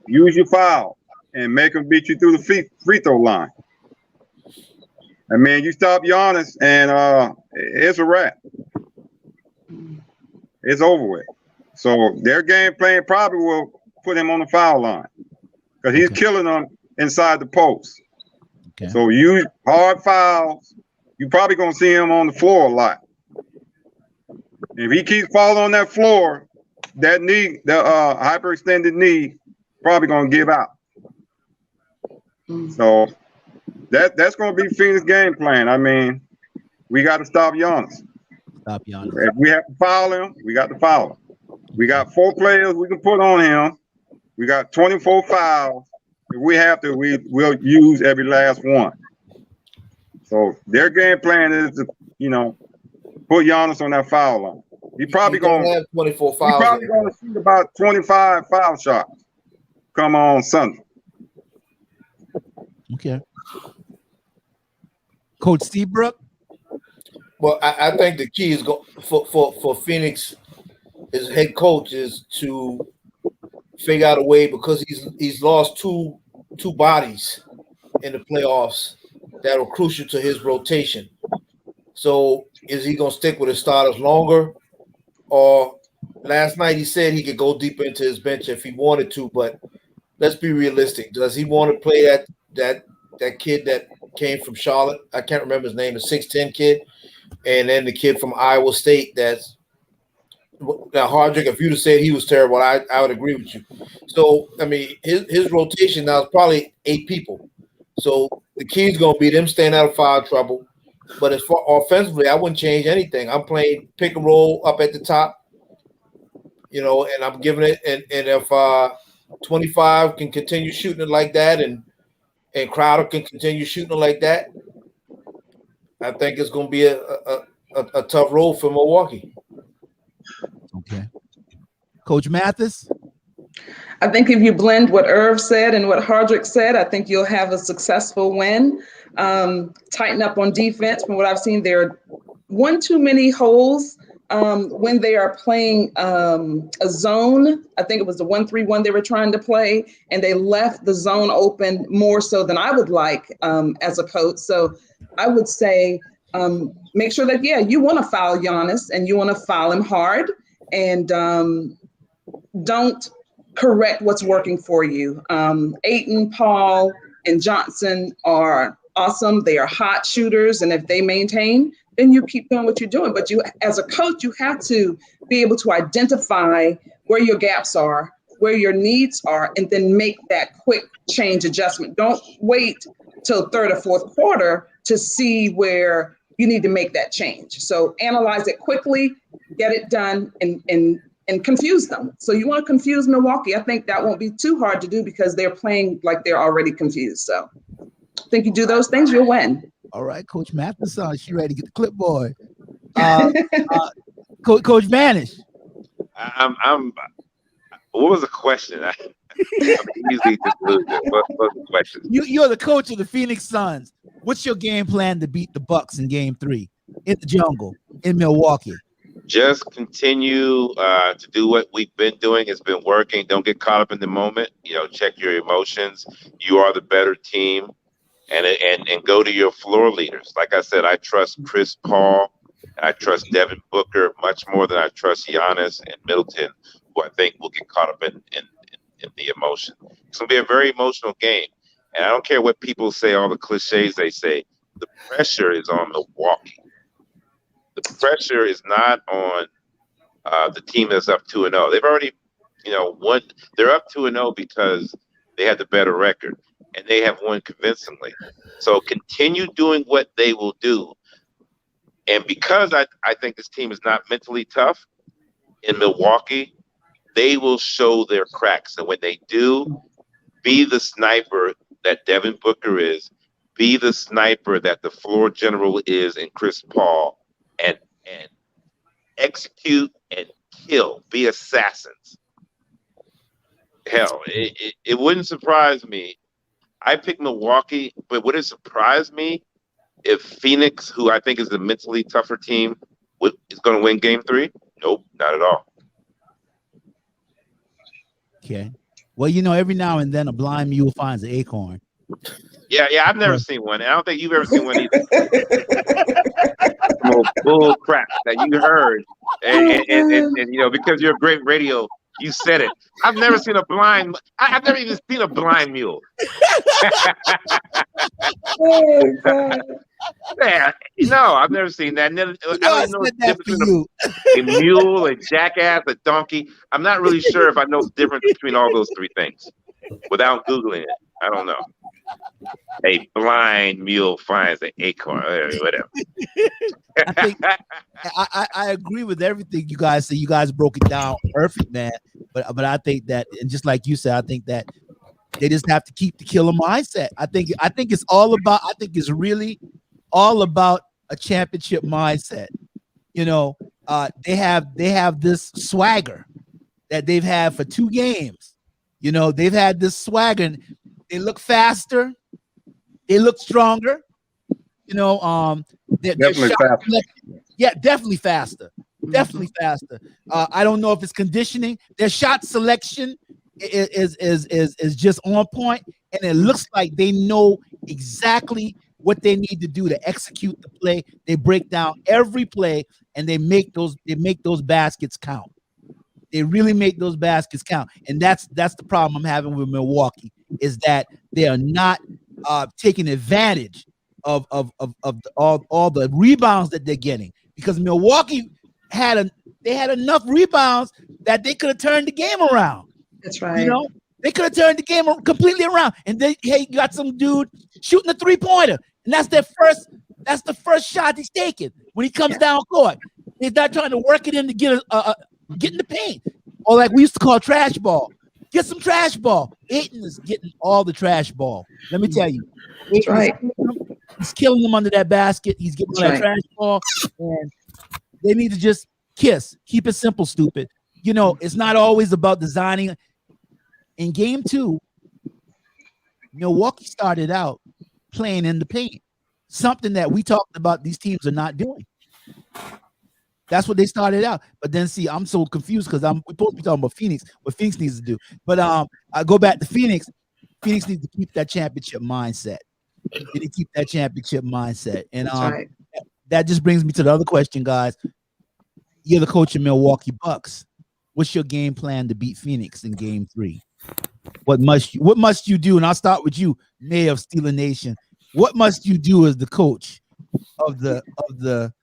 your foul and make them beat you through the free throw line. I mean, you stop Giannis and it's a wrap. It's over with. So their game plan probably will put him on the foul line because he's killing them inside the post. Okay. So use hard fouls. You're probably gonna see him on the floor a lot. If he keeps falling on that floor, that knee, the hyperextended knee, probably gonna give out. So that's gonna be Phoenix game plan. I mean, we got to stop Giannis. Stop Giannis. If we have to foul him, we got to foul him. We got 4 players we can put on him. We got 24 fouls. If we have to, we'll use every last one. So their game plan is to, put Giannis on that foul line. He probably gonna have 24 fouls. He probably gonna shoot about 25 foul shots. Come on Sunday. Okay. Coach Seabrook. Well, I think the key is for Phoenix, his head coach, is to figure out a way, because he's lost two bodies in the playoffs that are crucial to his rotation. So is he gonna stick with his starters longer? Or last night he said he could go deeper into his bench if he wanted to, but let's be realistic. Does he want to play that kid that came from Charlotte? I can't remember his name, the 6'10" kid, and then the kid from Iowa State that's now Hardrick. If you'd have said he was terrible, I would agree with you. So I mean, his rotation now is probably 8 people. So the key is going to be them staying out of foul trouble. But as far offensively, I wouldn't change anything. I'm playing pick and roll up at the top, and I'm giving it. And if 25 can continue shooting it like that, and Crowder can continue shooting it like that, I think it's going to be a tough road for Milwaukee. Okay. Coach Mathis? I think if you blend what Irv said and what Hardrick said, I think you'll have a successful win. Tighten up on defense. From what I've seen, there are one too many holes when they are playing a zone. I think it was the 1-3-1 they were trying to play, and they left the zone open more so than I would like as a coach. So I would say make sure that, you want to foul Giannis and you want to foul him hard, and don't correct what's working for you. Ayton, Paul, and Johnson are awesome. They are hot shooters, and if they maintain, then you keep doing what you're doing. But you, as a coach, you have to be able to identify where your gaps are, where your needs are, and then make that quick change adjustment. Don't wait till third or fourth quarter to see where you need to make that change. So analyze it quickly, get it done, and confuse them. So you want to confuse Milwaukee. I think that won't be too hard to do because they're playing like they're already confused. So I think you do those things, you'll win. All right, Coach Matheson, she ready to get the clipboard. Coach Vanish. What was the question? I'm easily just lose it. What was the question? You're the coach of the Phoenix Suns. What's your game plan to beat the Bucks in Game 3 in the jungle in Milwaukee? Just continue to do what we've been doing. It's been working. Don't get caught up in the moment. Check your emotions. You are the better team, and go to your floor leaders. Like I said, I trust Chris Paul. I trust Devin Booker much more than I trust Giannis and Middleton, who I think will get caught up in the emotion. It's going to be a very emotional game. And I don't care what people say, all the cliches they say. The pressure is on Milwaukee. The pressure is not on the team that's up 2-0. They've already, won. They're up 2-0 because they had the better record, and they have won convincingly. So continue doing what they will do. And because I think this team is not mentally tough in Milwaukee, they will show their cracks. And when they do, be the sniper that Devin Booker is, be the sniper that the floor general is in Chris Paul, and execute and kill, be assassins. Hell, it wouldn't surprise me. I picked Milwaukee, but would it surprise me if Phoenix, who I think is the mentally tougher team, is going to win Game 3? Nope, not at all. Okay. Well, you know, every now and then a blind mule finds an acorn. Yeah, I've never seen one. I don't think you've ever seen one either. Some old bull crap that you heard, and you know, because you're a great radio, you said it. I've never seen a blind. I've never even seen a blind mule. Oh, God. Yeah, no, I've never seen that. I don't even know the difference between a mule, a jackass, a donkey. I'm not really sure if I know the difference between all those three things without Googling it. I don't know. A blind mule finds an acorn, whatever. I think I agree with everything you guys say. You guys broke it down perfect, man. But I think that, and just like you said, I think that they just have to keep the killer mindset. I think it's all about. I think it's really all about a championship mindset. You know, they have this swagger that they've had for 2 games. You know, they've had this swagger, and they look faster, they look stronger. You know, Definitely faster. Yeah, definitely faster. Definitely faster. I don't know if it's conditioning. Their shot selection is just on point, and it looks like they know exactly what they need to do to execute the play. They break down every play, and they make those baskets count. They really make those baskets count, and that's the problem I'm having with Milwaukee, is that they are not taking advantage of all the rebounds that they're getting, because Milwaukee had enough rebounds that they could have turned the game around. That's right. You know, they could have turned the game completely around, and you got some dude shooting a 3-pointer, and that's the first shot he's taking when he comes down court. He's not trying to work it in to get in the paint, or like we used to call trash ball. Get some trash ball. Ayton is getting all the trash ball. Let me tell you, That's right. He's killing them under that basket. He's getting that trash ball, and they need to just keep it simple, stupid. You know, it's not always about designing. In game 2, Milwaukee started out playing in the paint, something that we talked about these teams are not doing. That's what they started out. But then, see, I'm so confused because we're supposed to be talking about Phoenix, what Phoenix needs to do. But I go back to Phoenix. Phoenix needs to keep that championship mindset. They need to keep that championship mindset. And that just brings me to the other question, guys. You're the coach of Milwaukee Bucks. What's your game plan to beat Phoenix in game 3? What must you do? And I'll start with you, Mayor of Steeler Nation. What must you do as the coach of the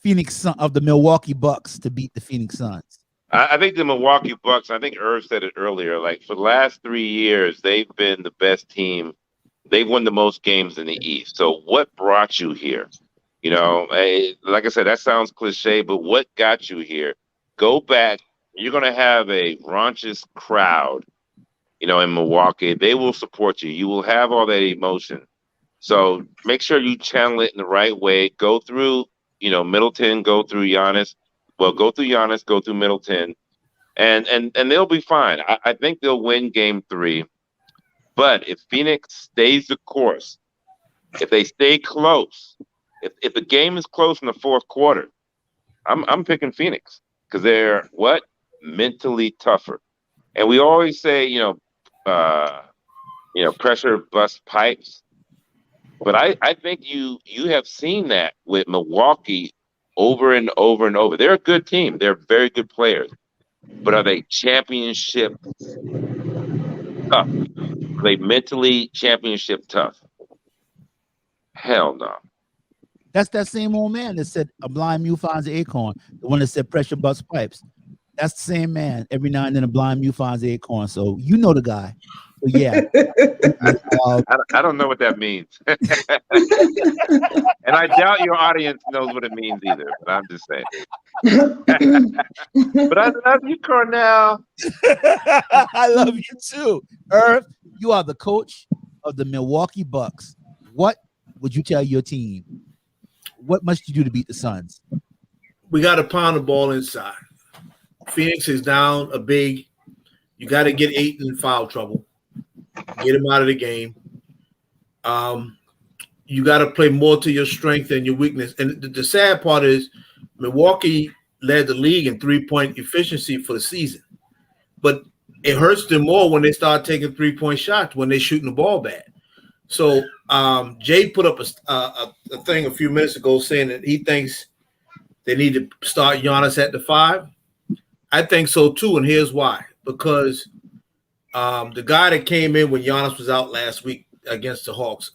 Phoenix Sun, of the Milwaukee Bucks, to beat the Phoenix Suns? I think the Milwaukee Bucks, I think Irv said it earlier, like for the last 3 years, they've been the best team. They've won the most games in the East. So what brought you here? You know, like I said, that sounds cliche, but what got you here? Go back. You're going to have a raunchous crowd, you know, in Milwaukee. They will support you. You will have all that emotion. So make sure you channel it in the right way. Go through, you know, Middleton, go through Giannis. Well, go through Giannis, go through Middleton, and they'll be fine. I think they'll win game 3. But if Phoenix stays the course, if they stay close, if the game is close in the 4th quarter, I'm picking Phoenix, because they're mentally tougher. And we always say, pressure busts pipes. But I think you have seen that with Milwaukee over and over and over. They're a good team. They're very good players. But are they championship tough? Are they mentally championship tough? Hell no. That's that same old man that said a blind mule finds an acorn. The one that said pressure busts pipes. That's the same man. Every now and then a blind mule finds an acorn. So you know the guy. So yeah. I don't know what that means. And I doubt your audience knows what it means either. But I'm just saying. But I love you, Cornell. I love you too. Irv, you are the coach of the Milwaukee Bucks. What would you tell your team? What must you do to beat the Suns? We got to pound the ball inside. Phoenix is down a big. You got to get Ayton in foul trouble. Get him out of the game. You got to play more to your strength and your weakness. And the sad part is Milwaukee led the league in 3-point efficiency for the season. But it hurts them more when they start taking 3-point shots when they're shooting the ball bad. So Jay put up a thing a few minutes ago saying that he thinks they need to start Giannis at the 5. I think so too, and here's why. Because the guy that came in when Giannis was out last week against the Hawks,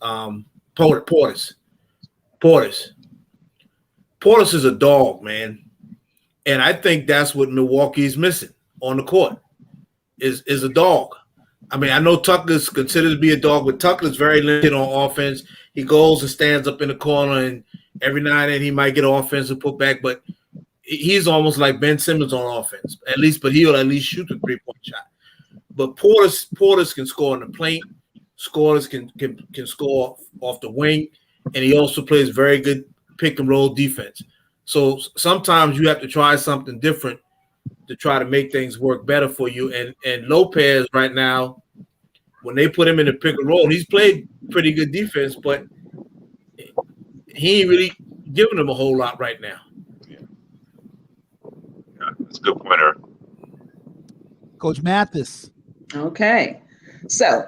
Portis is a dog, man. And I think that's what Milwaukee is missing on the court is a dog. I mean, I know Tucker's considered to be a dog, but Tucker's very limited on offense. He goes and stands up in the corner, and every now and then he might get offensive putback, but he's almost like Ben Simmons on offense, at least, but he'll at least shoot the 3-point shot. But Portis can score in the paint. Scorers can score off the wing, and he also plays very good pick and roll defense. So sometimes you have to try something different to try to make things work better for you. And Lopez right now, when they put him in the pick and roll, he's played pretty good defense, but he ain't really giving them a whole lot right now. Yeah, that's a good pointer. Coach Mathis. Okay. So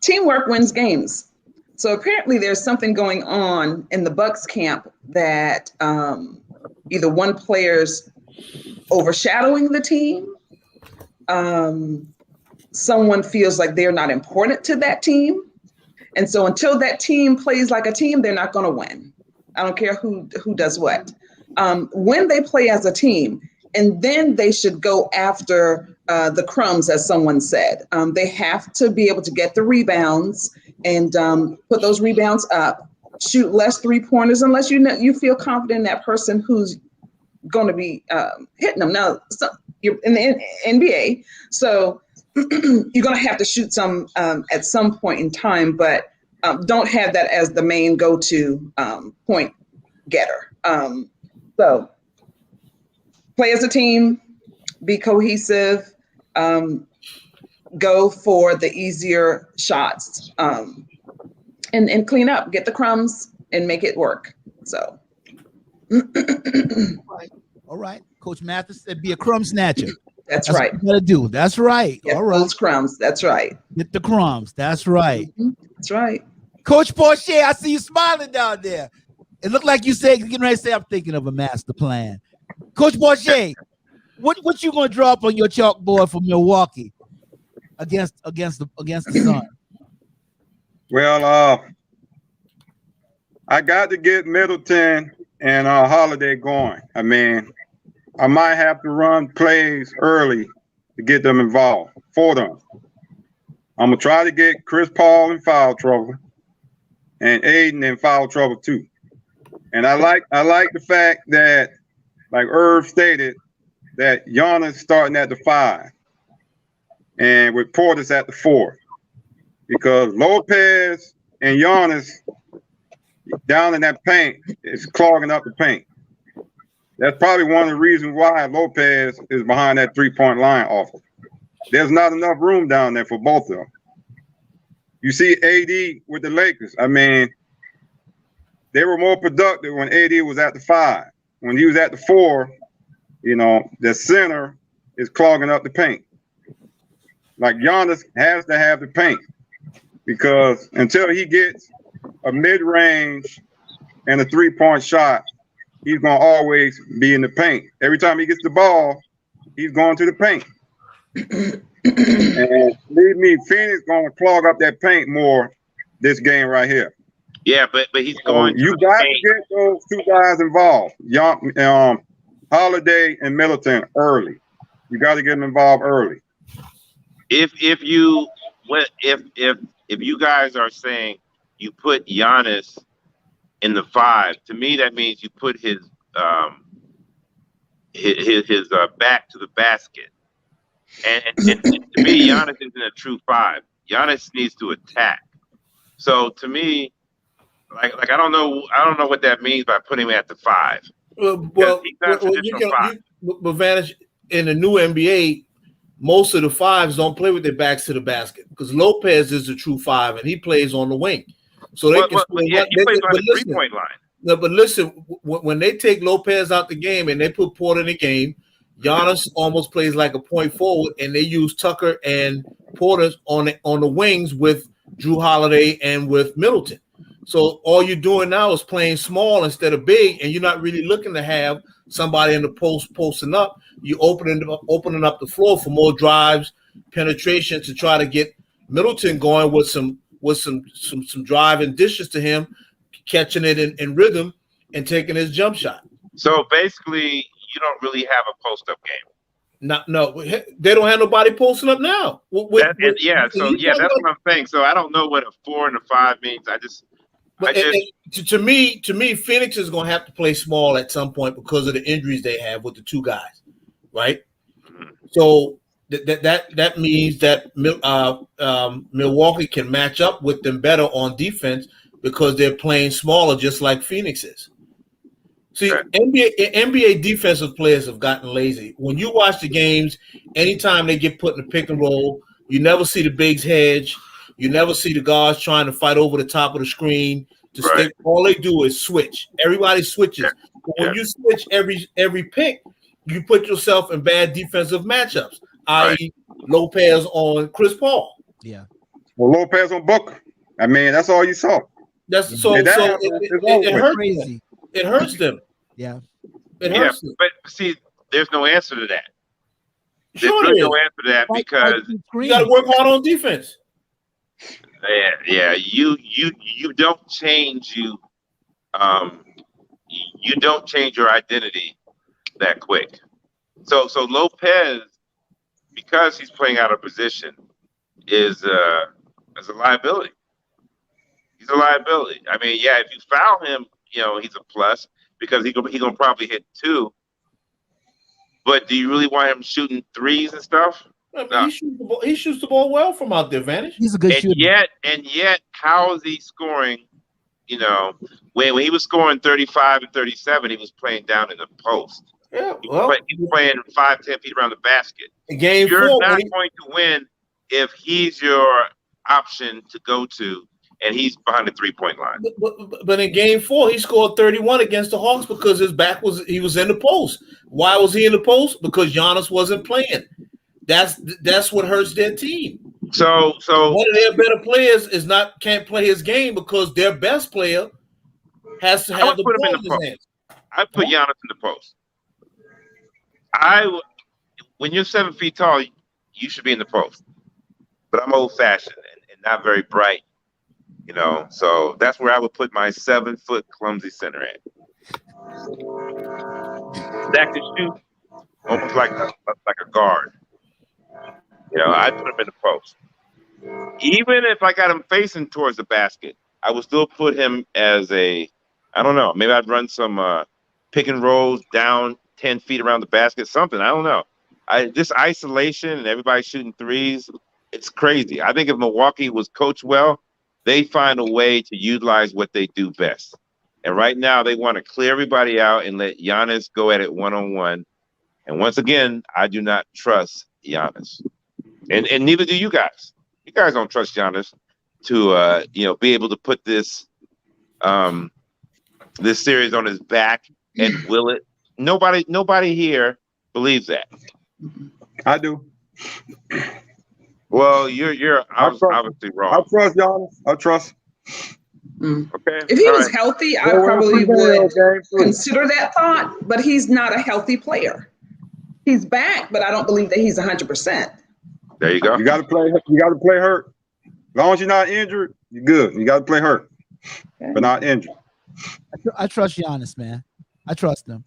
teamwork wins games. So apparently there's something going on in the Bucks camp that either one player's overshadowing the team. Someone feels like they're not important to that team. And so until that team plays like a team, they're not going to win. I don't care who does what. When they play as a team, and then they should go after the crumbs, as someone said. They have to be able to get the rebounds and put those rebounds up, shoot less 3-pointers unless you feel confident in that person who's going to be hitting them. Now, you're in the NBA, so you're going to have to shoot some at some point in time, but don't have that as the main go-to point getter. So play as a team, be cohesive, go for the easier shots, and clean up, get the crumbs, and make it work. So. All right. Coach Mathis said be a crumb snatcher. That's right. What you gotta do. That's right. Get all right. those crumbs. That's right. Get the crumbs. That's right. Mm-hmm. That's right. Coach Porsche, I see you smiling down there. It looked like you said, getting ready to say, I'm thinking of a master plan. Coach Porsche, what you gonna draw up on your chalkboard for Milwaukee against the Sun? Well, I got to get Middleton and Holiday going. I mean, I might have to run plays early to get them involved for them. I'm gonna try to get Chris Paul in foul trouble and Aiden in foul trouble too. And I like the fact that, like Irv stated, that Giannis starting at the 5 and with Portis at the 4, because Lopez and Giannis down in that paint is clogging up the paint. That's probably one of the reasons why Lopez is behind that 3-point line often. There's not enough room down there for both of them. You see AD with the Lakers. I mean, they were more productive when AD was at the 5. When he was at the 4, you know, the center is clogging up the paint. Like Giannis has to have the paint, because until he gets a mid-range and a 3-point shot, he's going to always be in the paint. Every time he gets the ball, he's going to the paint. And believe me, Phoenix going to clog up that paint more this game right here. Yeah, but he's going. You got to get those two guys involved, Holiday and Middleton, early. You got to get them involved early. If you guys are saying you put Giannis in the 5, to me that means you put his back to the basket. And to me, Giannis isn't a true 5. Giannis needs to attack. So to me, like I don't know what that means by putting him at the 5. Well, Vanish, in the new NBA, most of the 5s don't play with their backs to the basket, because Lopez is a true 5 and he plays on the wing. So they can he plays on the 3-point line. No, but listen, when they take Lopez out the game and they put Porter in the game, Giannis almost plays like a point forward, and they use Tucker and Porter on the wings with Drew Holiday and with Middleton. So all you're doing now is playing small instead of big, and you're not really looking to have somebody in the post posting up. You're opening up the floor for more drives, penetration to try to get Middleton going with some drive and dishes to him, catching it in rhythm and taking his jump shot. So basically, you don't really have a post-up game. No, they don't have nobody posting up now. That's what I'm saying. So I don't know what a 4 and a 5 means. To me, Phoenix is going to have to play small at some point because of the injuries they have with the two guys, right? Mm-hmm. So that means that Milwaukee can match up with them better on defense because they're playing smaller, just like Phoenix is. See, right. NBA defensive players have gotten lazy. When you watch the games, anytime they get put in the pick and roll, you never see the bigs hedge. You never see the guards trying to fight over the top of the screen to stick. All they do is switch. Everybody switches. Yeah. But when you switch every pick, you put yourself in bad defensive matchups, i.e. Lopez on Chris Paul. Yeah. Well, Lopez on Booker. I mean, that's all you saw. It hurts crazy. It hurts them. Yeah. It hurts them. But see, there's no answer to that. There's really no answer to that because you got to work hard on defense. Yeah. You don't change you don't change your identity that quick. So Lopez, because he's playing out of position, is a liability. He's a liability. I mean, yeah, if you foul him, he's a plus because he's gonna probably hit 2. But do you really want him shooting 3s and stuff? No. He shoots the ball well from out there, Vantage. He's a good shooter. And yet, how is he scoring? When he was scoring 35 and 37, he was playing down in the post. Yeah, he was playing 5-10 feet around the basket. You're not going to win if he's your option to go to, and he's behind the 3-point line. But in Game 4, he scored 31 against the Hawks because his back he was in the post. Why was he in the post? Because Giannis wasn't playing. That's what hurts their team. So one of their better players can't play his game because their best player has to have the ball in his hands. I put Giannis in the post. When you're 7 feet tall, you should be in the post. But I'm old-fashioned and not very bright, So that's where I would put my 7-foot clumsy center at. That can shoot almost like a guard. I'd put him in the post. Even if I got him facing towards the basket, I would still put him as I don't know, maybe I'd run some pick and rolls down 10 feet around the basket, something. I don't know. This isolation and everybody shooting 3s, it's crazy. I think if Milwaukee was coached well, they find a way to utilize what they do best. And right now they want to clear everybody out and let Giannis go at it one-on-one. And once again, I do not trust Giannis. And neither do you guys. You guys don't trust Giannis to be able to put this series on his back and will it. Nobody here believes that. I do. Well, you're obviously wrong. I trust Giannis. I trust. Okay. If he was healthy, I probably would consider that thought, but he's not a healthy player. He's back, but I don't believe that he's 100%. There you go. You got to play. You got to play hurt. As long as you're not injured, you're good. You got to play hurt, but not injured. I trust Giannis, man. I trust him.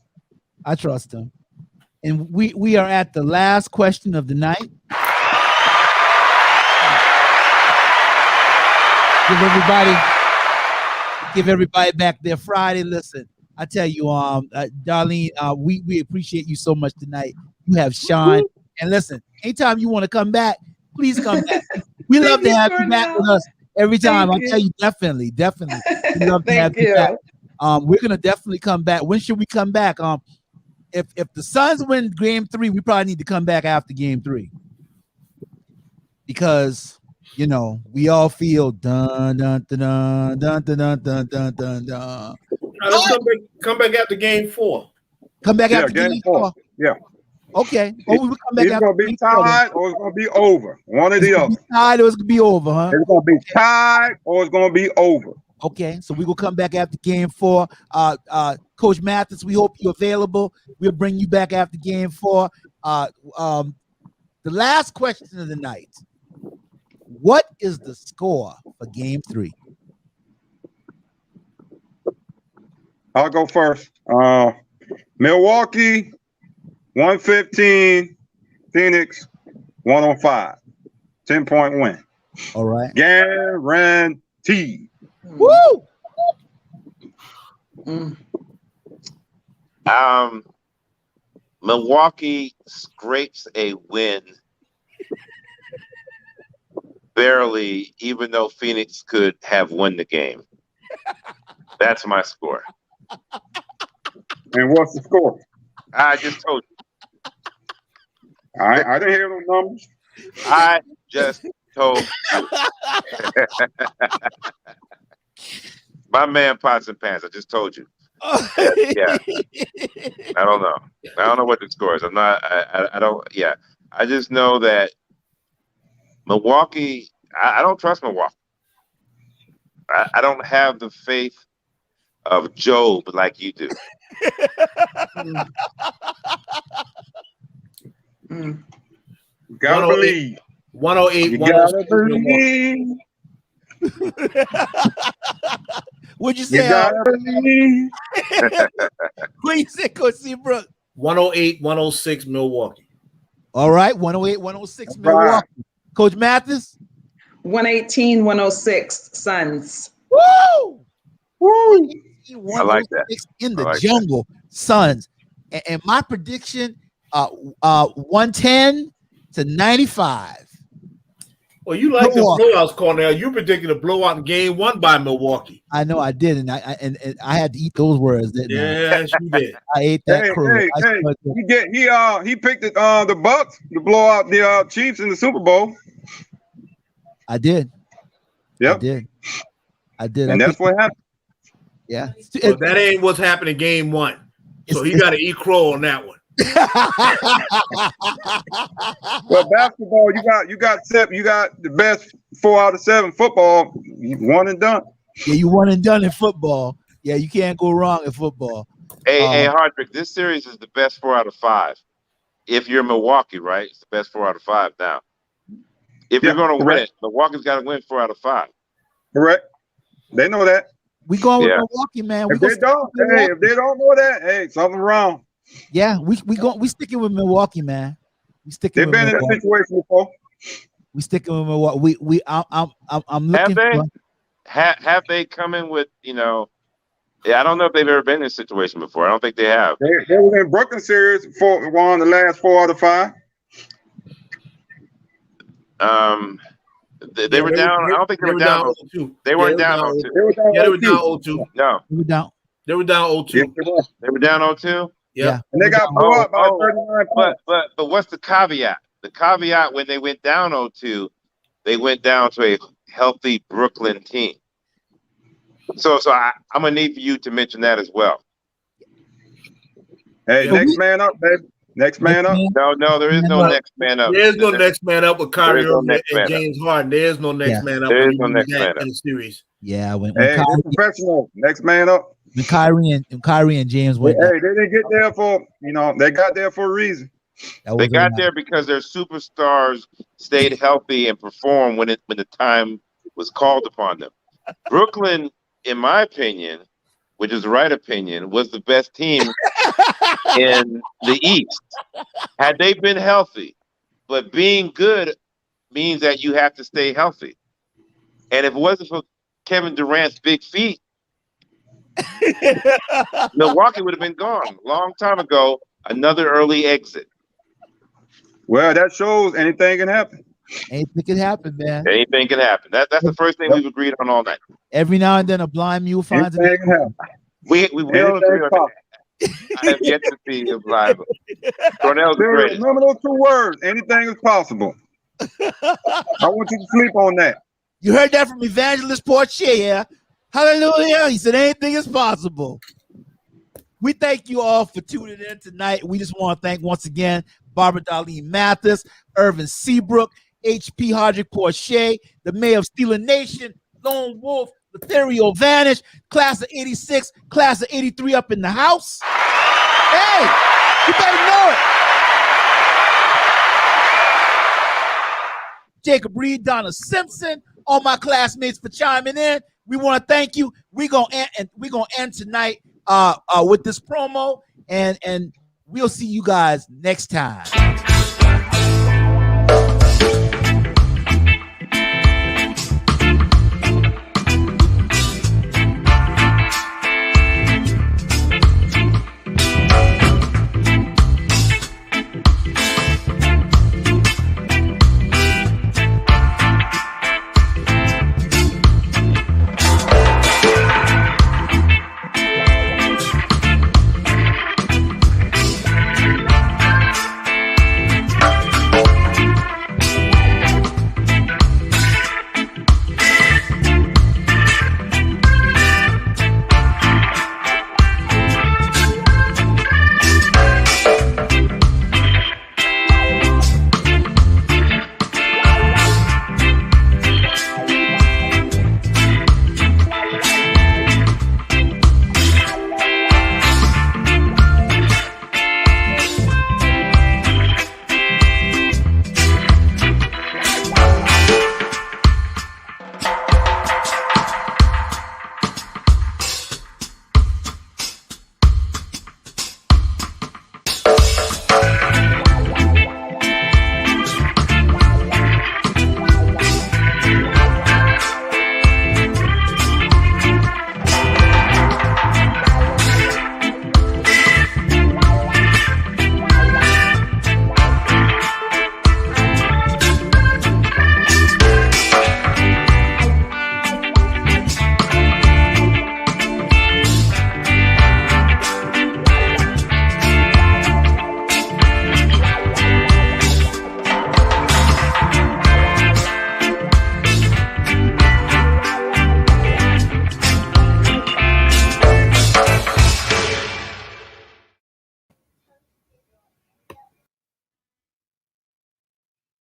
And we are at the last question of the night. Give everybody back their Friday. Listen, I tell you, Darlene, we appreciate you so much tonight. You have shine. And listen, anytime you want to come back, please come back. We love to have you back with us every time. I'll tell you, definitely. We love to have you back. We're gonna definitely come back. When should we come back? If the Suns win Game 3, we probably need to come back after Game 3 because we all feel dun dun dun dun dun dun dun dun dun dun. Let's come back after Game 4. Come back after Game 4. Yeah. Okay. Oh, we will come back It's after gonna be game four, then. tied or it's gonna be over. One or It's the gonna other. be tied or it's gonna be over, huh? It's gonna be tied or it's gonna be over. Okay, so we will come back after game 4. Coach Mathis, we hope you're available. We'll bring you back after game 4. The last question of the night. What is the score for game 3? I'll go first. Milwaukee 115, Phoenix 105. 10-point win. All right. Guaranteed. Woo! Milwaukee scrapes a win barely, even though Phoenix could have won the game. That's my score. And what's the score? I just told you. I didn't hear those numbers. I just told you. My man Pots and Pants. I just told you. Yeah. I don't know. I don't know what the score is. I don't. Yeah. I just know that Milwaukee. I don't trust Milwaukee. I don't have the faith of Job like you do. You gotta 108. believe. 108, You 106. gotta believe. What'd you You say? gotta believe. What you say, Coach Seabrook? 108, 106 Milwaukee. All right, 108, 106 Right. Milwaukee. Coach Mathis? 118, 106 Suns. Woo! Woo! I like that. In the I like jungle, Suns. And my prediction, 110 to 95. Well, you like Milwaukee. the blowouts, Cornell. You predicted a blowout in game 1 by Milwaukee. I know I did, and I had to eat those words. Didn't I? Yes, you did. I ate that crow. Hey, he picked the Bucks to blow out the Chiefs in the Super Bowl. I did. Yep. I did. And that's what happened. Yeah. Well, that ain't what's happening in game 1. So he got to eat crow on that one. Well, basketball, you got the best 4 out of 7. Football, you one and done. Yeah, you one and done in football. Yeah, you can't go wrong in football. Hey, Hardrick, this series is the best 4 out of 5. If you're Milwaukee, right? It's the best 4 out of 5 now. If you're going to win it, Milwaukee's got to win 4 out of 5. Correct. They know that. We going with Milwaukee, man. If they don't know that, hey, something wrong. Yeah, we sticking with Milwaukee, man. We sticking. They've been in a situation before. We sticking with Milwaukee. I'm looking. Have they come in with, Yeah, I don't know if they've ever been in this situation before. I don't think they have. They were in Brooklyn series for one of the last 4 out of 5. They were down. I don't think they were down 0-2. They weren't down 0-2. They were down 0-2. No. They were down 0-2. They were down 0-2? Yeah. And they got blew up by 39 points. But what's the caveat? The caveat, when they went down 0-2, they went down to a healthy Brooklyn team. So I'm gonna need for you to mention that as well. Hey, next man up, baby. Next man up. No, there is no next man up. There's no next man up with Kyrie and man James Harden. There's no next man up. There is no next man up in the series. Yeah, when Hey, they're professional. Next man up. When Kyrie and James went. Hey, they didn't get there for they got there for a reason. They got there because their superstars stayed healthy and performed when the time was called upon them. Brooklyn, in my opinion, which is the right opinion, was the best team in the East. Had they been healthy, but being good means that you have to stay healthy. And if it wasn't for Kevin Durant's big feet, Milwaukee would have been gone a long time ago. Another early exit. Well, that shows anything can happen. Anything can happen, man. Anything can happen. That's the first thing we've agreed on all night. Every now and then, a blind mule finds Anything can happen. We don't agree on that. I have yet to see a live. Cornell's the greatest. Remember those 2 words. Anything is possible. I want you to sleep on that. You heard that from Evangelist Portier, yeah? Hallelujah. He said anything is possible. We thank you all for tuning in tonight. We just want to thank once again Barbara Darlene Mathis, Irvin Seabrook, H.P. Hodrick Porcher, the mayor of Steeler Nation, Lone Wolf, Lothario Vanish, class of 86, class of 83 up in the house. Hey, you better know it. Jacob Reed, Donna Simpson, all my classmates for chiming in. We want to thank you. We're gonna end tonight with this promo, and we'll see you guys next time.